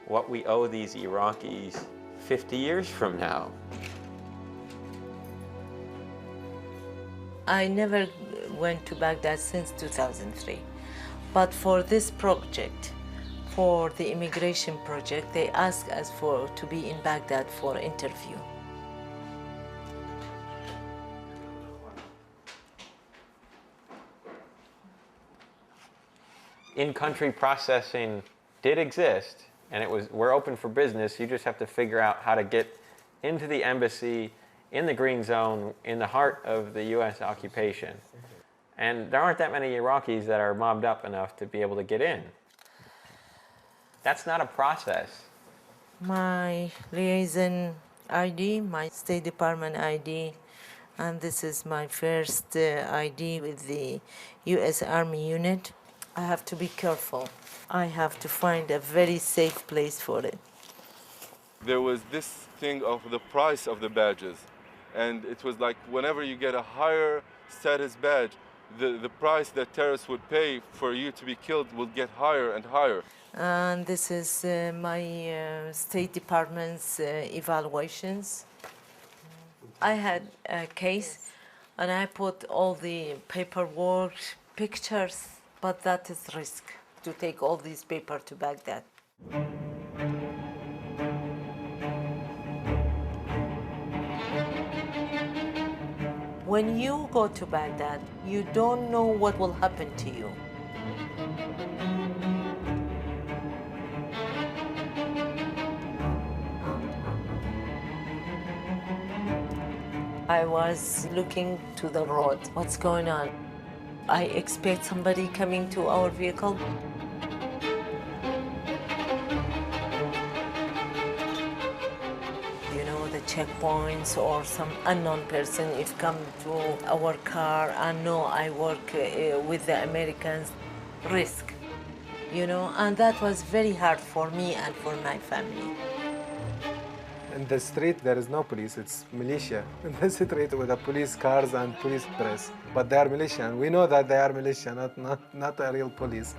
what we owe these Iraqis 50 years from now. I never went to Baghdad since 2003, but for this project, for the immigration project, they asked us to be in Baghdad for interview. In-country processing did exist, and we're open for business. You just have to figure out how to get into the embassy in the green zone in the heart of the U.S. occupation. And there aren't that many Iraqis that are mobbed up enough to be able to get in. That's not a process. My liaison ID, my State Department ID, and this is my first ID with the U.S. Army unit. I have to be careful. I have to find a very safe place for it. There was this thing of the price of the badges. And it was like whenever you get a higher status badge, the price that terrorists would pay for you to be killed will get higher and higher. And this is my State Department's evaluations. I had a case and I put all the paperwork, pictures, but that is risk to take all these papers to Baghdad. When you go to Baghdad, you don't know what will happen to you. I was looking to the road. What's going on? I expect somebody coming to our vehicle. You know, the checkpoints or some unknown person if come to our car and know I work with the Americans, risk, you know, and that was very hard for me and for my family. In the street, there is no police, it's militia. In the street with the police cars and police dress. But they are militia, and we know that they are militia, not a real police.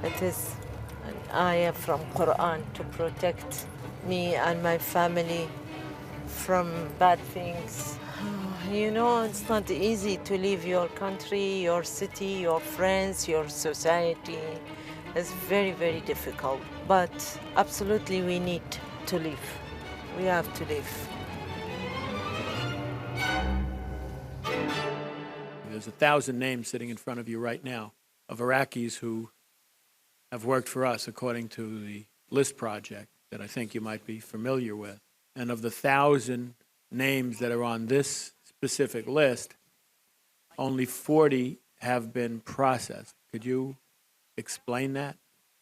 It is an ayah from Quran to protect me and my family from bad things. You know, it's not easy to leave your country, your city, your friends, your society. It's very, very difficult. But absolutely we need to live. We have to live. There's 1,000 names sitting in front of you right now of Iraqis who have worked for us according to the List project that I think you might be familiar with. And of the 1,000 names that are on this specific list, only 40 have been processed. Could you explain that?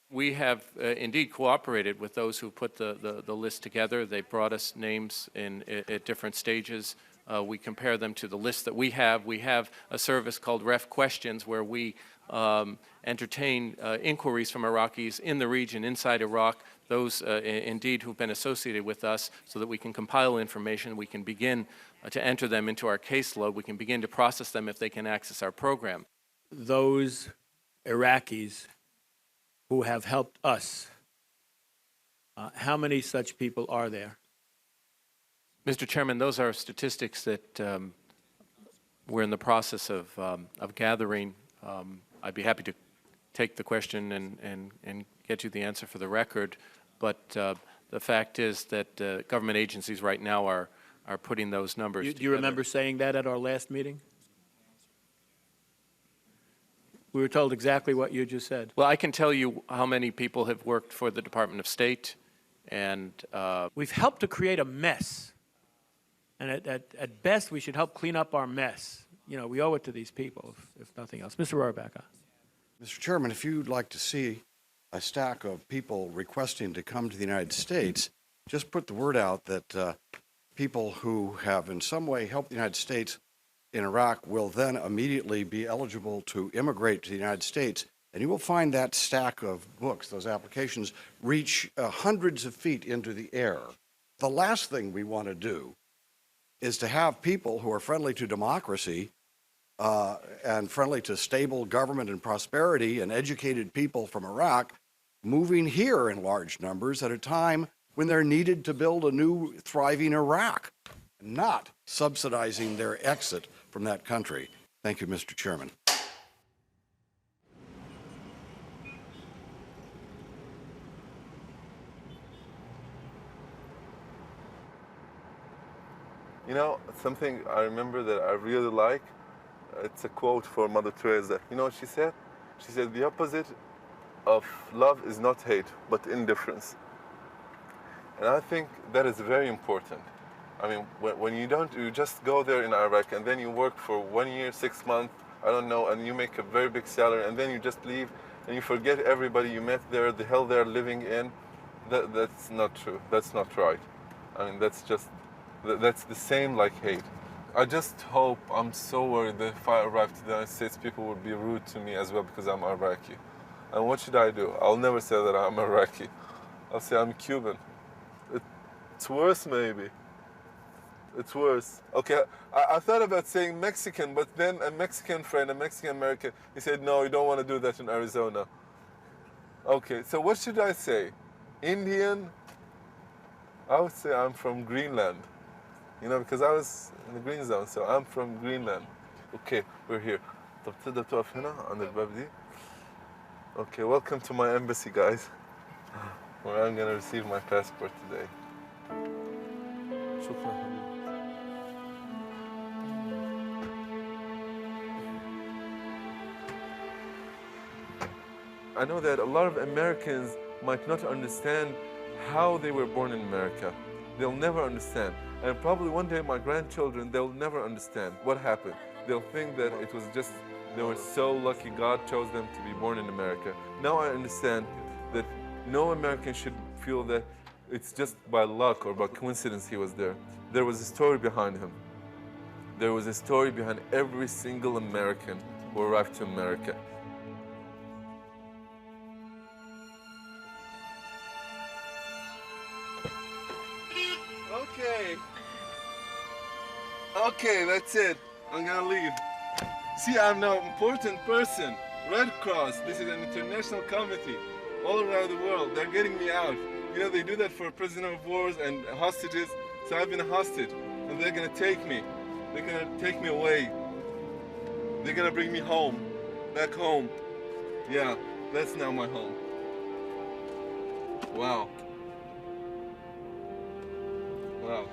We have indeed cooperated with those who put the list together. They brought us names at different stages. We compare them to the list that we have. We have a service called Ref Questions where we entertain inquiries from Iraqis in the region, inside Iraq, those indeed who've been associated with us, so that we can compile information, we can begin to enter them into our caseload, we can begin to process them if they can access our program. Those Iraqis who have helped us, how many such people are there? Mr. Chairman, those are statistics that we're in the process of gathering. I'd be happy to take the question and get you the answer for the record, but the fact is that government agencies right now are putting those numbers together. Do you remember saying that at our last meeting? We were told exactly what you just said. Well, I can tell you how many people have worked for the Department of State, and we've helped to create a mess. And at best, we should help clean up our mess. You know, we owe it to these people, if nothing else. Mr. Rohrabacher. Mr. Chairman, if you'd like to see a stack of people requesting to come to the United States, just put the word out that people who have in some way helped the United States in Iraq will then immediately be eligible to immigrate to the United States. And you will find that stack of books, those applications, reach hundreds of feet into the air. The last thing we want to do is to have people who are friendly to democracy and friendly to stable government and prosperity and educated people from Iraq moving here in large numbers at a time when they're needed to build a new thriving Iraq, not subsidizing their exit from that country. Thank you, Mr. Chairman. You know, something I remember that I really like, it's a quote for Mother Teresa. You know what she said? She said, the opposite of love is not hate, but indifference. And I think that is very important. I mean, when you just go there in Iraq and then you work for 1 year, 6 months, I don't know, and you make a very big salary, and then you just leave and you forget everybody you met there, the hell they're living in. That's not true. That's not right. I mean, that's the same like hate. I just hope, I'm so worried that if I arrive to the United States, people would be rude to me as well because I'm Iraqi. And what should I do? I'll never say that I'm Iraqi. I'll say I'm Cuban. It's worse, maybe. It's worse. Okay, I thought about saying Mexican, but then a Mexican friend, a Mexican American, he said, no, you don't want to do that in Arizona. Okay, so what should I say? Indian? I would say I'm from Greenland. You know, because I was in the green zone, so I'm from Greenland. Okay, we're here. Okay, welcome to my embassy, guys, where I'm gonna receive my passport today. I know that a lot of Americans might not understand how they were born in America. They'll never understand. And probably one day my grandchildren, they'll never understand what happened. They'll think that it was just, they were so lucky God chose them to be born in America. Now I understand that no American should feel that it's just by luck or by coincidence he was there. There was a story behind him. There was a story behind every single American who arrived to America. Okay, that's it. I'm gonna leave. See, I'm now an important person. Red Cross, this is an international committee all around the world. They're getting me out. You know, they do that for prisoner of wars and hostages. So I've been a hostage, and they're gonna take me. They're gonna take me away. They're gonna bring me home, back home. Yeah, that's now my home. Wow. Wow.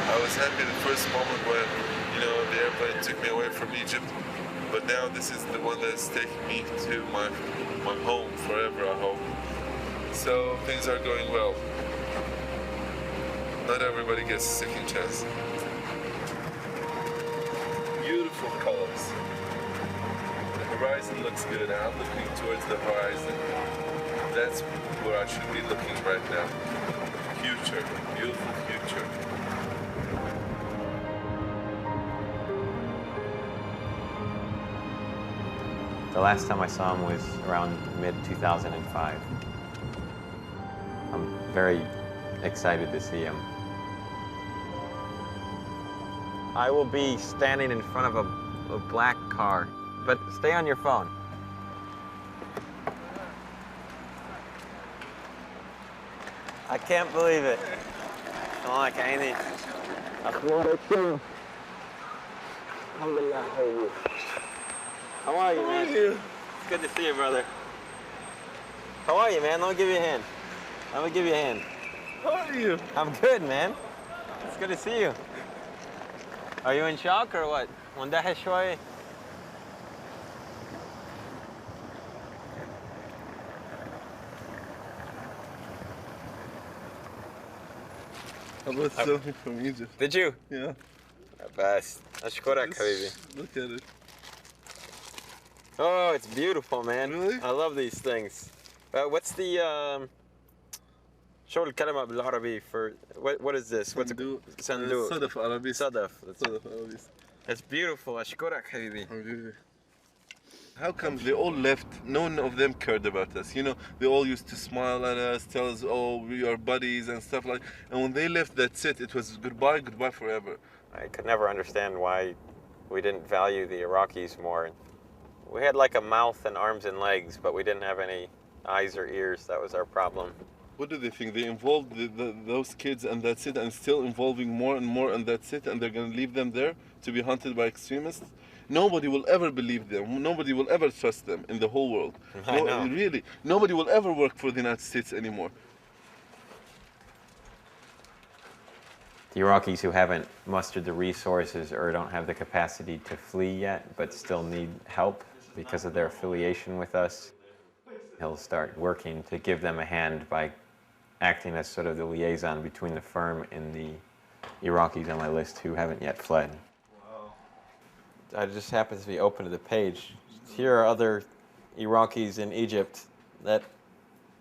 I was happy the first moment when, you know, the airplane took me away from Egypt, but now this is the one that's taking me to my home forever, I hope. So things are going well. Not everybody gets a second chance. Beautiful colors. The horizon looks good. I'm looking towards the horizon. That's where I should be looking right now. future, beautiful future. The last time I saw him was around mid-2005. I'm very excited to see him. I will be standing in front of a black car, but stay on your phone. I can't believe it. Oh, كعيني. أخبارك شو؟ الحمد لله حبيبي. How are you, man? It's good to see you, brother. How are you, man? Let me give you a hand. Let me give you a hand. How are you? I'm good, man. It's good to see you. Are you in shock or what? مندهش شوي? I bought something from Egypt. Did you? Yeah. بس أشكرك حبيبي. Look at it. Oh, it's beautiful, man. Really? I love these things. What's the شو الكلمة بالعربي for what is this? What's it? صندوق. صدف عربي. صدف. صدف عربي. It's beautiful. أشكرك حبيبي. حبيبي. How come they all left? None of them cared about us. You know, they all used to smile at us, tell us, "Oh, we are buddies" and stuff like. And when they left, that's it. It was goodbye, goodbye forever. I could never understand why we didn't value the Iraqis more. We had like a mouth and arms and legs, but we didn't have any eyes or ears. That was our problem. What do they think? They involved those kids and that's it, and still involving more and more and that's it, and they're going to leave them there to be hunted by extremists? Nobody will ever believe them. Nobody will ever trust them in the whole world. I know. Really, nobody will ever work for the United States anymore. The Iraqis who haven't mustered the resources or don't have the capacity to flee yet, but still need help because of their affiliation with us, he'll start working to give them a hand by acting as sort of the liaison between the firm and the Iraqis on my list who haven't yet fled. I just happens to be open to the page. Here are other Iraqis in Egypt that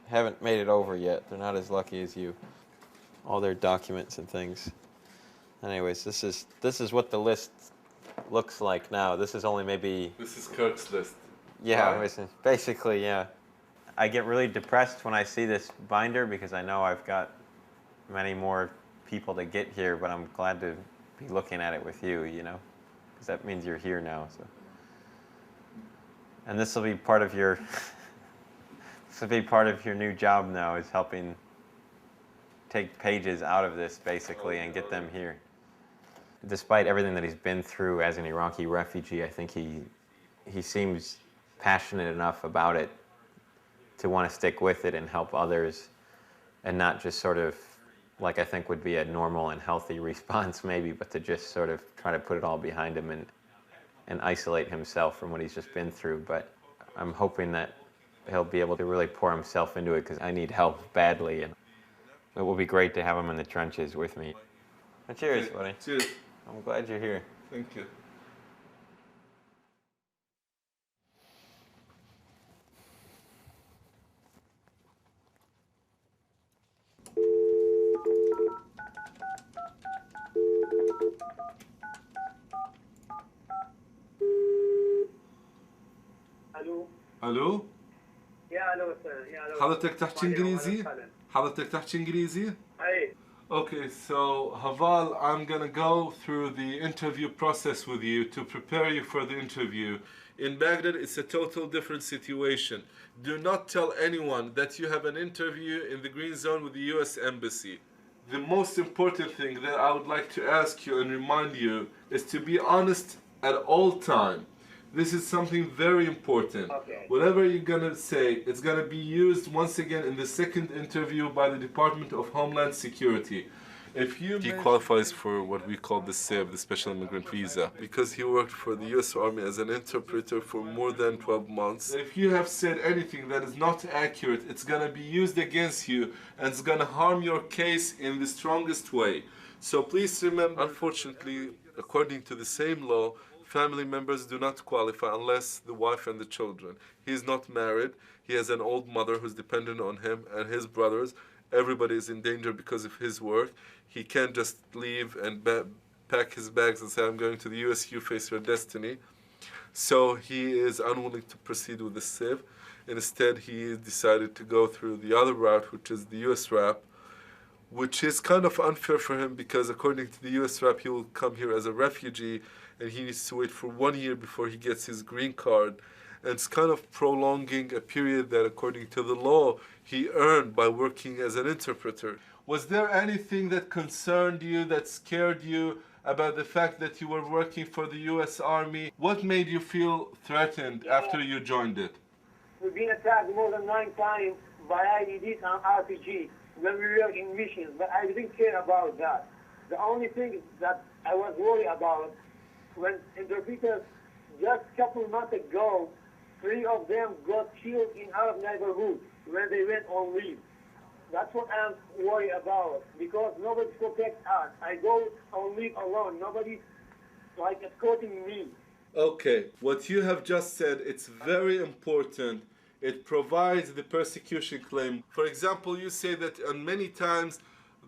haven't made it over yet. They're not as lucky as you. All their documents and things. Anyways, this is what the list looks like now. This is only maybe... This is Kirk's list. Yeah, basically, yeah. I get really depressed when I see this binder because I know I've got many more people to get here, but I'm glad to be looking at it with you, you know? Because that means you're here now. So, and this will be part of your new job now, is helping take pages out of this basically and get them here. Despite everything that he's been through as an Iraqi refugee, I think he seems passionate enough about it to want to stick with it and help others, and not just sort of like I think would be a normal and healthy response maybe, but to just sort of try to put it all behind him and isolate himself from what he's just been through. But I'm hoping that he'll be able to really pour himself into it because I need help badly, and it will be great to have him in the trenches with me. But cheers, buddy. Cheers. I'm glad you're here. Thank you. الو يا الو يا الو حضرتك تحكي انجليزي؟ حضرتك تحكي انجليزي؟ اي Okay, so Haval, I'm gonna go through the interview process with you to prepare you for the interview. In Baghdad, it's a total different situation. Do not tell anyone that you have an interview in the green zone with the US Embassy. The most important thing that I would like to ask you and remind you is to be honest at all time. This is something very important. Okay. Whatever you're gonna say, it's gonna be used once again in the second interview by the Department of Homeland Security. He qualifies for what we call the SIV, the Special Immigrant Visa, because he worked for the US Army as an interpreter for more than 12 months. If you have said anything that is not accurate, it's gonna be used against you and it's gonna harm your case in the strongest way. So please remember, unfortunately, according to the same law, family members do not qualify unless the wife and the children. He is not married. He has an old mother who's dependent on him and his brothers. everybody is in danger because of his work. He can't just leave and pack his bags and say, I'm going to the US, you face your destiny. So he is unwilling to proceed with the civ. Instead, he decided to go through the other route, which is the US route, which is kind of unfair for him because according to the US route, he will come here as a refugee and he needs to wait for 1 year before he gets his green card. And it's kind of prolonging a period that, according to the law, he earned by working as an interpreter. Was there anything that concerned you, that scared you about the fact that you were working for the US Army? What made you feel threatened after you joined it? We've been attacked more than 9 times by IEDs and RPG when we were in missions, but I didn't care about that. The only thing that I was worried about, when interpreters just a couple months ago, 3 of them got killed in our neighborhood when they went on leave. That's what I'm worried about, because nobody protects us. I go on leave alone. Nobody's like escorting me. Okay, what you have just said, it's very important. It provides the persecution claim. For example, you say that on many times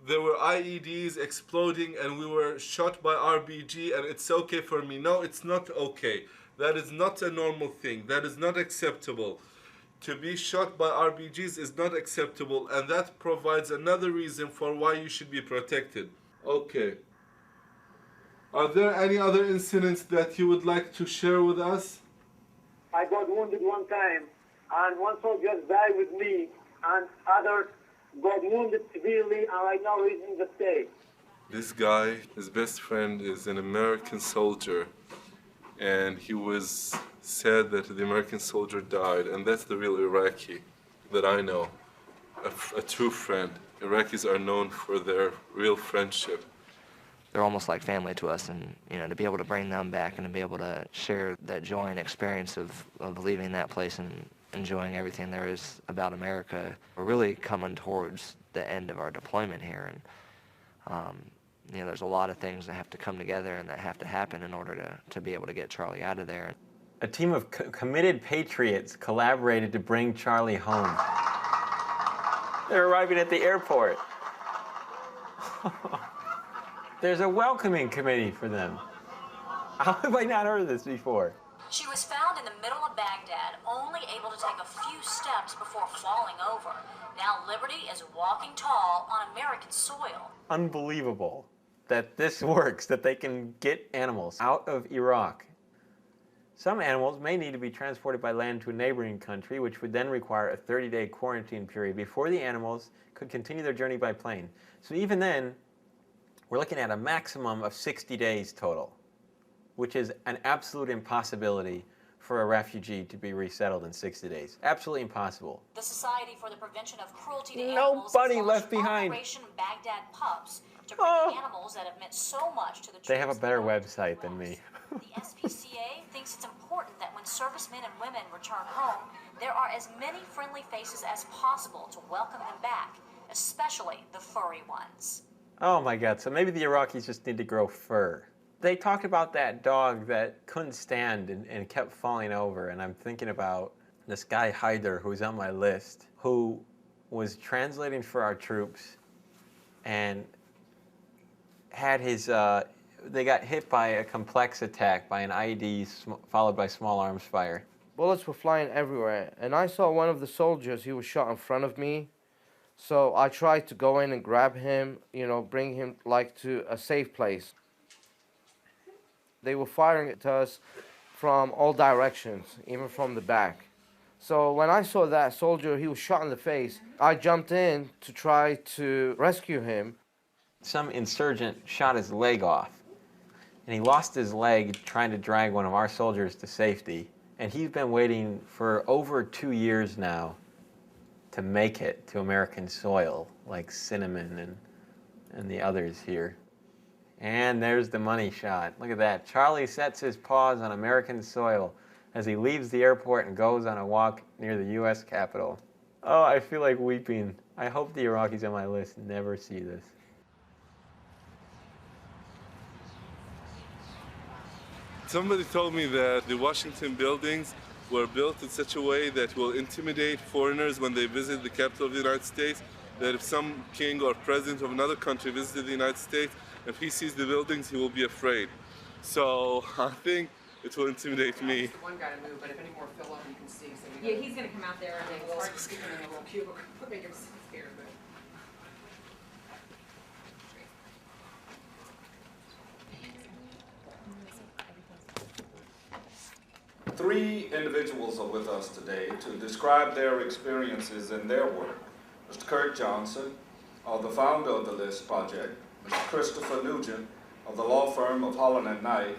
there were IEDs exploding and we were shot by RBG and it's okay for me. No, it's not okay. That is not a normal thing. That is not acceptable. To be shot by RBGs is not acceptable, and that provides another reason for why you should be protected. Okay. Are there any other incidents that you would like to share with us? I got wounded 1 time, and 1 soldier died with me, and others got wounded severely, and right now he's in the States. This guy, his best friend, is an American soldier, and he was sad that the American soldier died, and that's the real Iraqi that I know, a true friend. Iraqis are known for their real friendship. They're almost like family to us, and to be able to bring them back and to be able to share that joy and experience of leaving that place and enjoying everything there is about America. We're really coming towards the end of our deployment here, and there's a lot of things that have to come together and that have to happen in order to be able to get Charlie out of there. A team of committed patriots collaborated to bring Charlie home. They're arriving at the airport. There's a welcoming committee for them. How have I not heard of this before? She was found in the middle of Baghdad, only able to take a few steps before falling over. Now Liberty is walking tall on American soil. Unbelievable that this works, that they can get animals out of Iraq. Some animals may need to be transported by land to a neighboring country, which would then require a 30-day quarantine period before the animals could continue their journey by plane. So even then, we're looking at a maximum of 60 days total, which is an absolute impossibility for a refugee to be resettled in 60 days. Absolutely impossible. The Society for the Prevention of Cruelty to Animals Animals left behind. Operation Baghdad Pups to bring animals that have meant so much to the They have a better website than me. The SPCA thinks it's important that when servicemen and women return home, there are as many friendly faces as possible to welcome them back, especially the furry ones. Oh my God, so maybe the Iraqis just need to grow fur. They talked about that dog that couldn't stand and kept falling over, and I'm thinking about this guy Haider, who's on my list, who was translating for our troops and had his, they got hit by a complex attack by an IED followed by small arms fire. Bullets were flying everywhere, and I saw one of the soldiers, he was shot in front of me. So I tried to go in and grab him, bring him to a safe place. They were firing at us from all directions, even from the back. So when I saw that soldier, he was shot in the face, I jumped in to try to rescue him. Some insurgent shot his leg off, and he lost his leg trying to drag one of our soldiers to safety. And he's been waiting for over 2 years now to make it to American soil, like Cinnamon and the others here. And there's the money shot. Look at that. Charlie sets his paws on American soil as he leaves the airport and goes on a walk near the U.S. Capitol. Oh, I feel like weeping. I hope the Iraqis on my list never see this. Somebody told me that the Washington buildings were built in such a way that will intimidate foreigners when they visit the capital of the United States. that if some king or president of another country visited the United States, if he sees the buildings, he will be afraid. So I think it will intimidate me. One guy to move, but if any more fill up, you can see. So yeah, he's going to come out there. I think it's hard to keep him in a little cubicle, make him scared. Three individuals are with us today to describe their experiences and their work. Mr. Kirk Johnson, the founder of the List Project, Mr. Christopher Nugent of the law firm of Holland and Knight,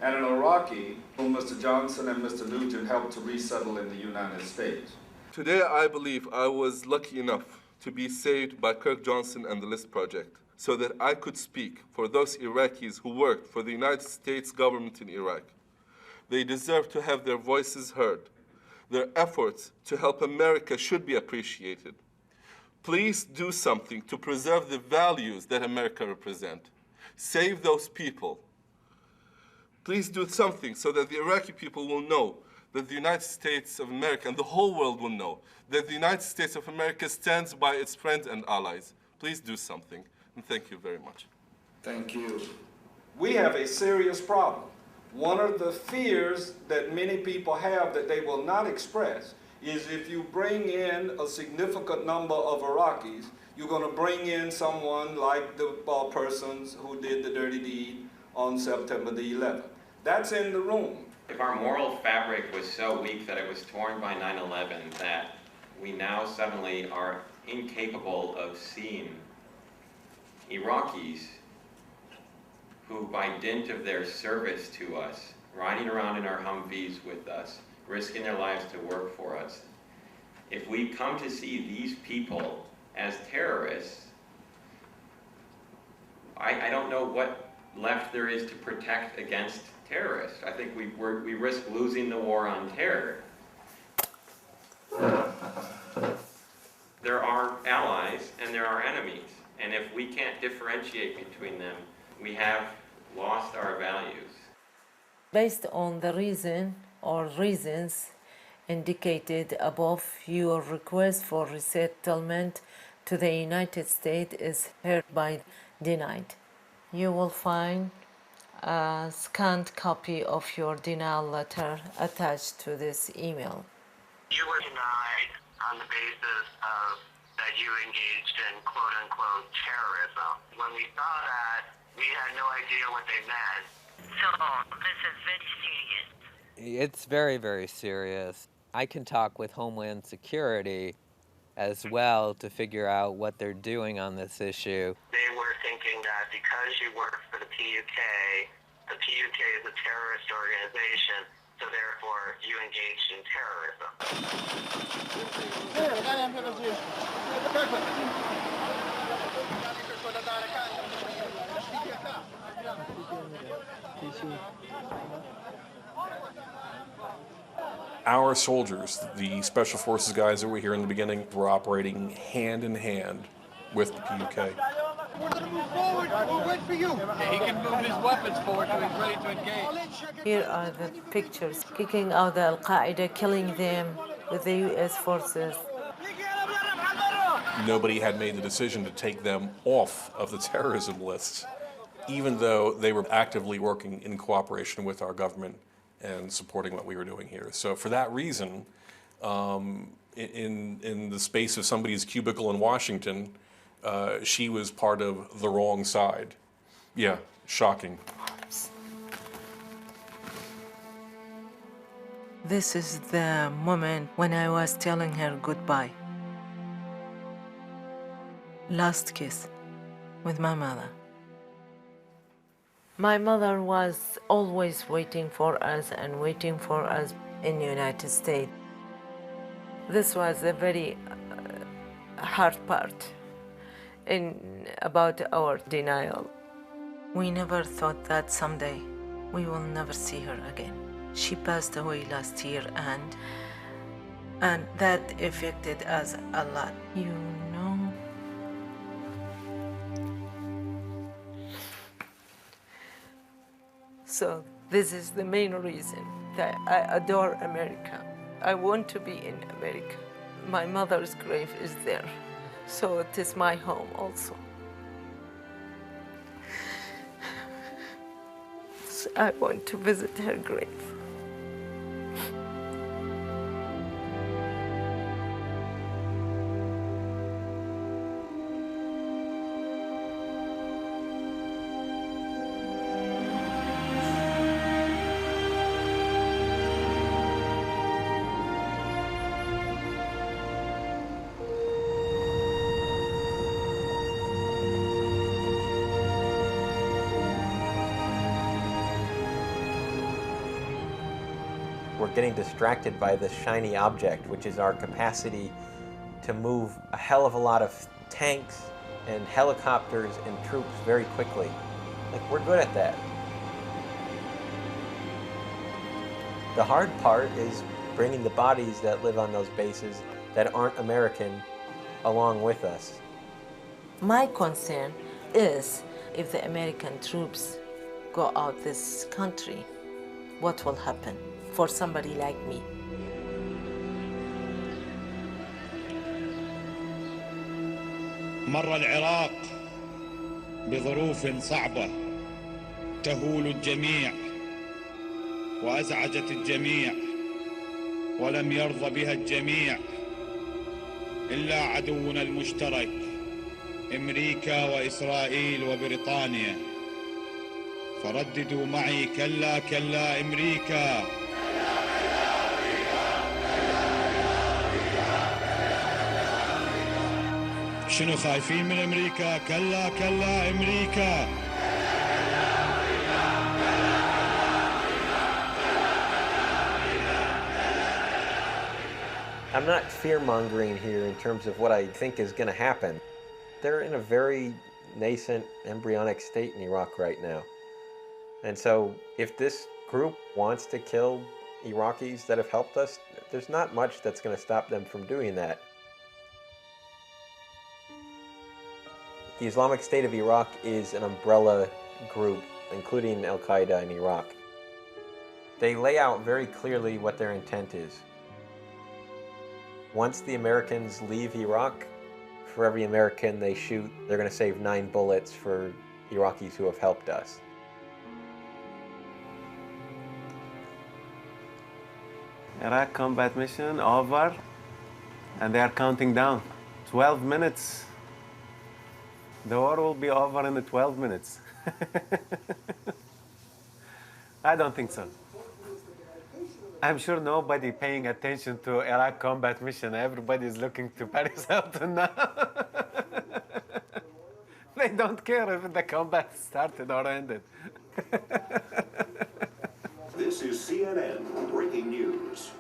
and an Iraqi whom Mr. Johnson and Mr. Nugent helped to resettle in the United States. Today, I believe I was lucky enough to be saved by Kirk Johnson and the List Project so that I could speak for those Iraqis who worked for the United States government in Iraq. They deserve to have their voices heard. Their efforts to help America should be appreciated. Please do something to preserve the values that America represents. Save those people. Please do something so that the Iraqi people will know that the United States of America and the whole world will know that the United States of America stands by its friends and allies. Please do something, and thank you very much. Thank you. We have a serious problem. One of the fears that many people have that they will not express is if you bring in a significant number of Iraqis, you're going to bring in someone like the persons who did the dirty deed on September the 11th. That's in the room. If our moral fabric was so weak that it was torn by 9/11, that we now suddenly are incapable of seeing Iraqis who, by dint of their service to us, riding around in our Humvees with us, risking their lives to work for us, if we come to see these people as terrorists, I don't know what left there is to protect against terrorists. I think we risk losing the war on terror. There are allies and there are enemies, and if we can't differentiate between them, we have lost our values. Based on the reason or reasons indicated above, your request for resettlement to the United States is hereby denied. You will find a scanned copy of your denial letter attached to this email. You were denied on the basis of that you engaged in quote-unquote terrorism. When we saw that, we had no idea what they meant. So this is very serious. It's very, very serious. I can talk with Homeland Security as well to figure out what they're doing on this issue. They were thinking that because you work for the PUK is a terrorist organization, so therefore you engaged in terrorism. Our soldiers, the special forces guys that were here in the beginning, were operating hand in hand with the PUK. We're going to move forward. We'll wait for you. Yeah, he can move his weapons forward so he's ready to engage. Here are the pictures, kicking out the Al-Qaeda, killing them with the U.S. forces. Nobody had made the decision to take them off of the terrorism lists, even though they were actively working in cooperation with our government and supporting what we were doing here. So for that reason, in the space of somebody's cubicle in Washington, she was part of the wrong side. Yeah, shocking. This is the moment when I was telling her goodbye. Last kiss with my mother. My mother was always waiting for us and waiting for us in the United States. This was a very hard part about our denial. We never thought that someday we will never see her again. She passed away last year, and that affected us a lot. You know, so this is the main reason that I adore America. I want to be in America. My mother's grave is there. So it is my home also. So I want to visit her grave. We're getting distracted by this shiny object, which is our capacity to move a hell of a lot of tanks and helicopters and troops very quickly. Like, we're good at that. The hard part is bringing the bodies that live on those bases that aren't American along with us. My concern is if the American troops go out this country, what will happen for somebody like me? مر العراق بظروف صعبة تهول الجميع وأزعجت الجميع ولم يرضى بها الجميع إلا عدونا المشترك أمريكا وإسرائيل وبريطانيا فرددوا معي كلا كلا أمريكا. شنو خايفين من أمريكا؟ كلا كلا أمريكا. I'm not fear-mongering here in terms of what I think is going to happen. They're in a very nascent, embryonic state in Iraq right now. And so if this group wants to kill Iraqis that have helped us, there's not much that's going to stop them from doing that. The Islamic State of Iraq is an umbrella group, including Al-Qaeda in Iraq. They lay out very clearly what their intent is. Once the Americans leave Iraq, for every American they shoot, they're going to save 9 bullets for Iraqis who have helped us. Iraq combat mission over, and they are counting down. 12 minutes. The war will be over in the 12 minutes. I don't think so. I'm sure nobody paying attention to Iraq combat mission. Everybody is looking to Paris Hilton now. They don't care if the combat started or ended. This is CNN breaking news.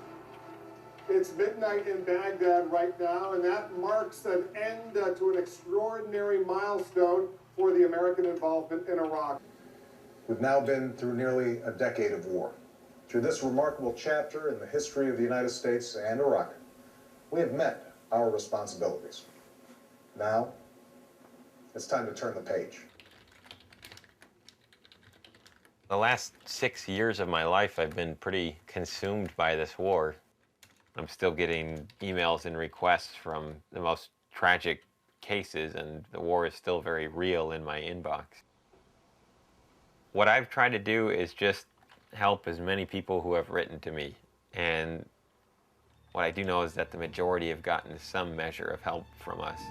It's midnight in Baghdad right now, and that marks an end to an extraordinary milestone for the American involvement in Iraq. We've now been through nearly a decade of war. Through this remarkable chapter in the history of the United States and Iraq, we have met our responsibilities. Now, it's time to turn the page. The last 6 years of my life, I've been pretty consumed by this war. I'm still getting emails and requests from the most tragic cases, and the war is still very real in my inbox. What I've tried to do is just help as many people who have written to me. And what I do know is that the majority have gotten some measure of help from us.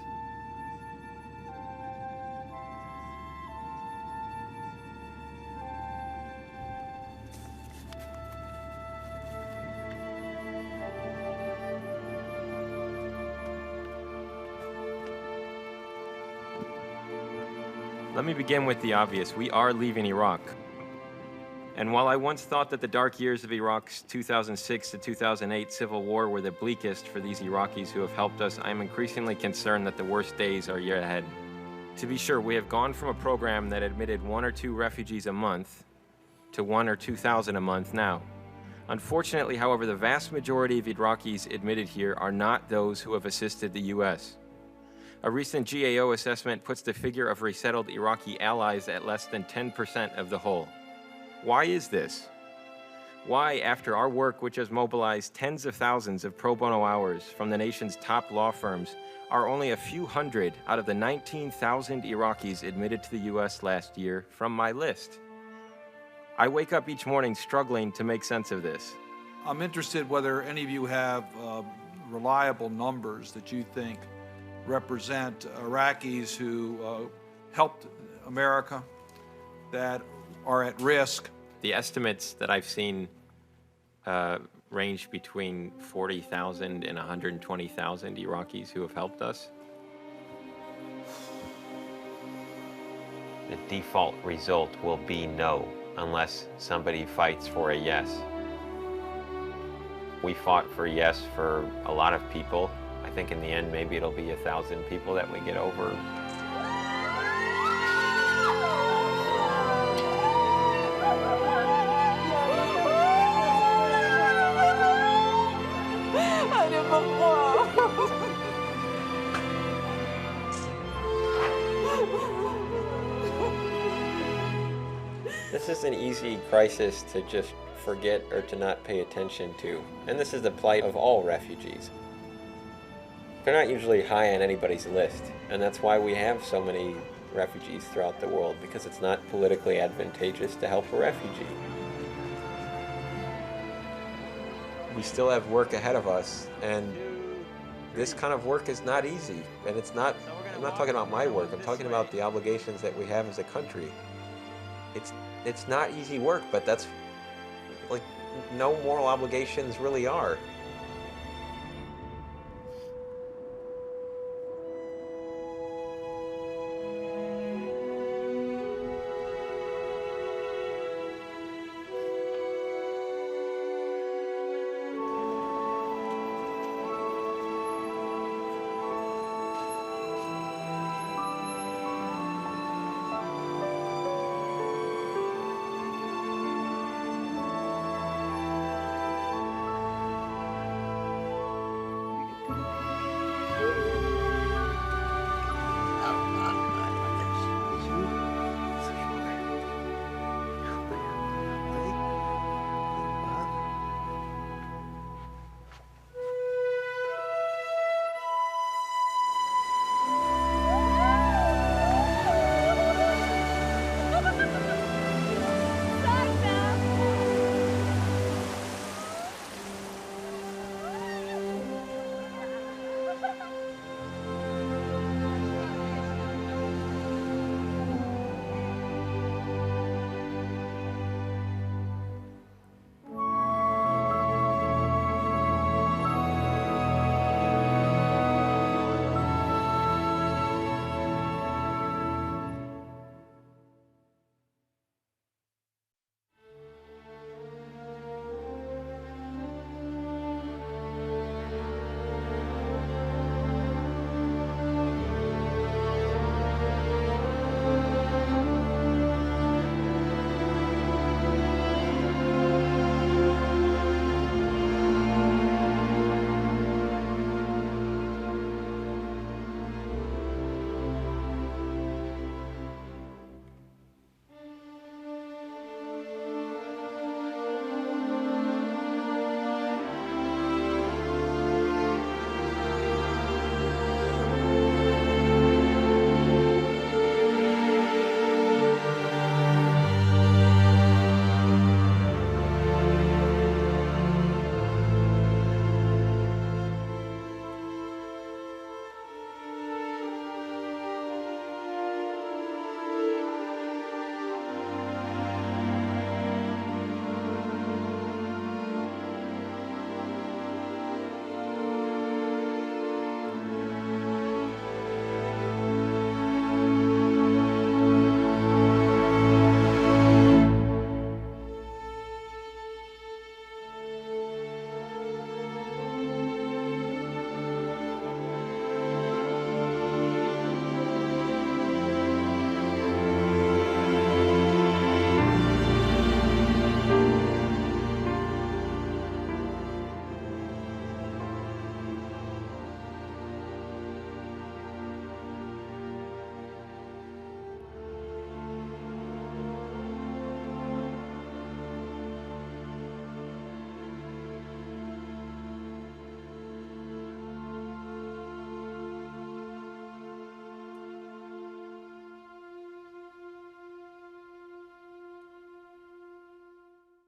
Let me begin with the obvious. We are leaving Iraq. And while I once thought that the dark years of Iraq's 2006 to 2008 civil war were the bleakest for these Iraqis who have helped us, I'm increasingly concerned that the worst days are yet ahead. To be sure, we have gone from a program that admitted 1 or 2 refugees a month to 1 or 2,000 a month now. Unfortunately, however, the vast majority of Iraqis admitted here are not those who have assisted the U.S. A recent GAO assessment puts the figure of resettled Iraqi allies at less than 10% of the whole. Why is this? Why, after our work, which has mobilized tens of thousands of pro bono hours from the nation's top law firms, are only a few hundred out of the 19,000 Iraqis admitted to the U.S. last year from my list. I wake up each morning struggling to make sense of this. I'm interested whether any of you have reliable numbers that you think represent Iraqis who helped America, that are at risk. The estimates that I've seen range between 40,000 and 120,000 Iraqis who have helped us. The default result will be no, unless somebody fights for a yes. We fought for yes for a lot of people. I think in the end, maybe it'll be 1,000 people that we get over. This is an easy crisis to just forget or to not pay attention to. And this is the plight of all refugees. They're not usually high on anybody's list, and that's why we have so many refugees throughout the world, because it's not politically advantageous to help a refugee. We still have work ahead of us, and this kind of work is not easy. And it's not, I'm not talking about my work, I'm talking about the obligations that we have as a country. It's not easy work, but that's like no moral obligations really are.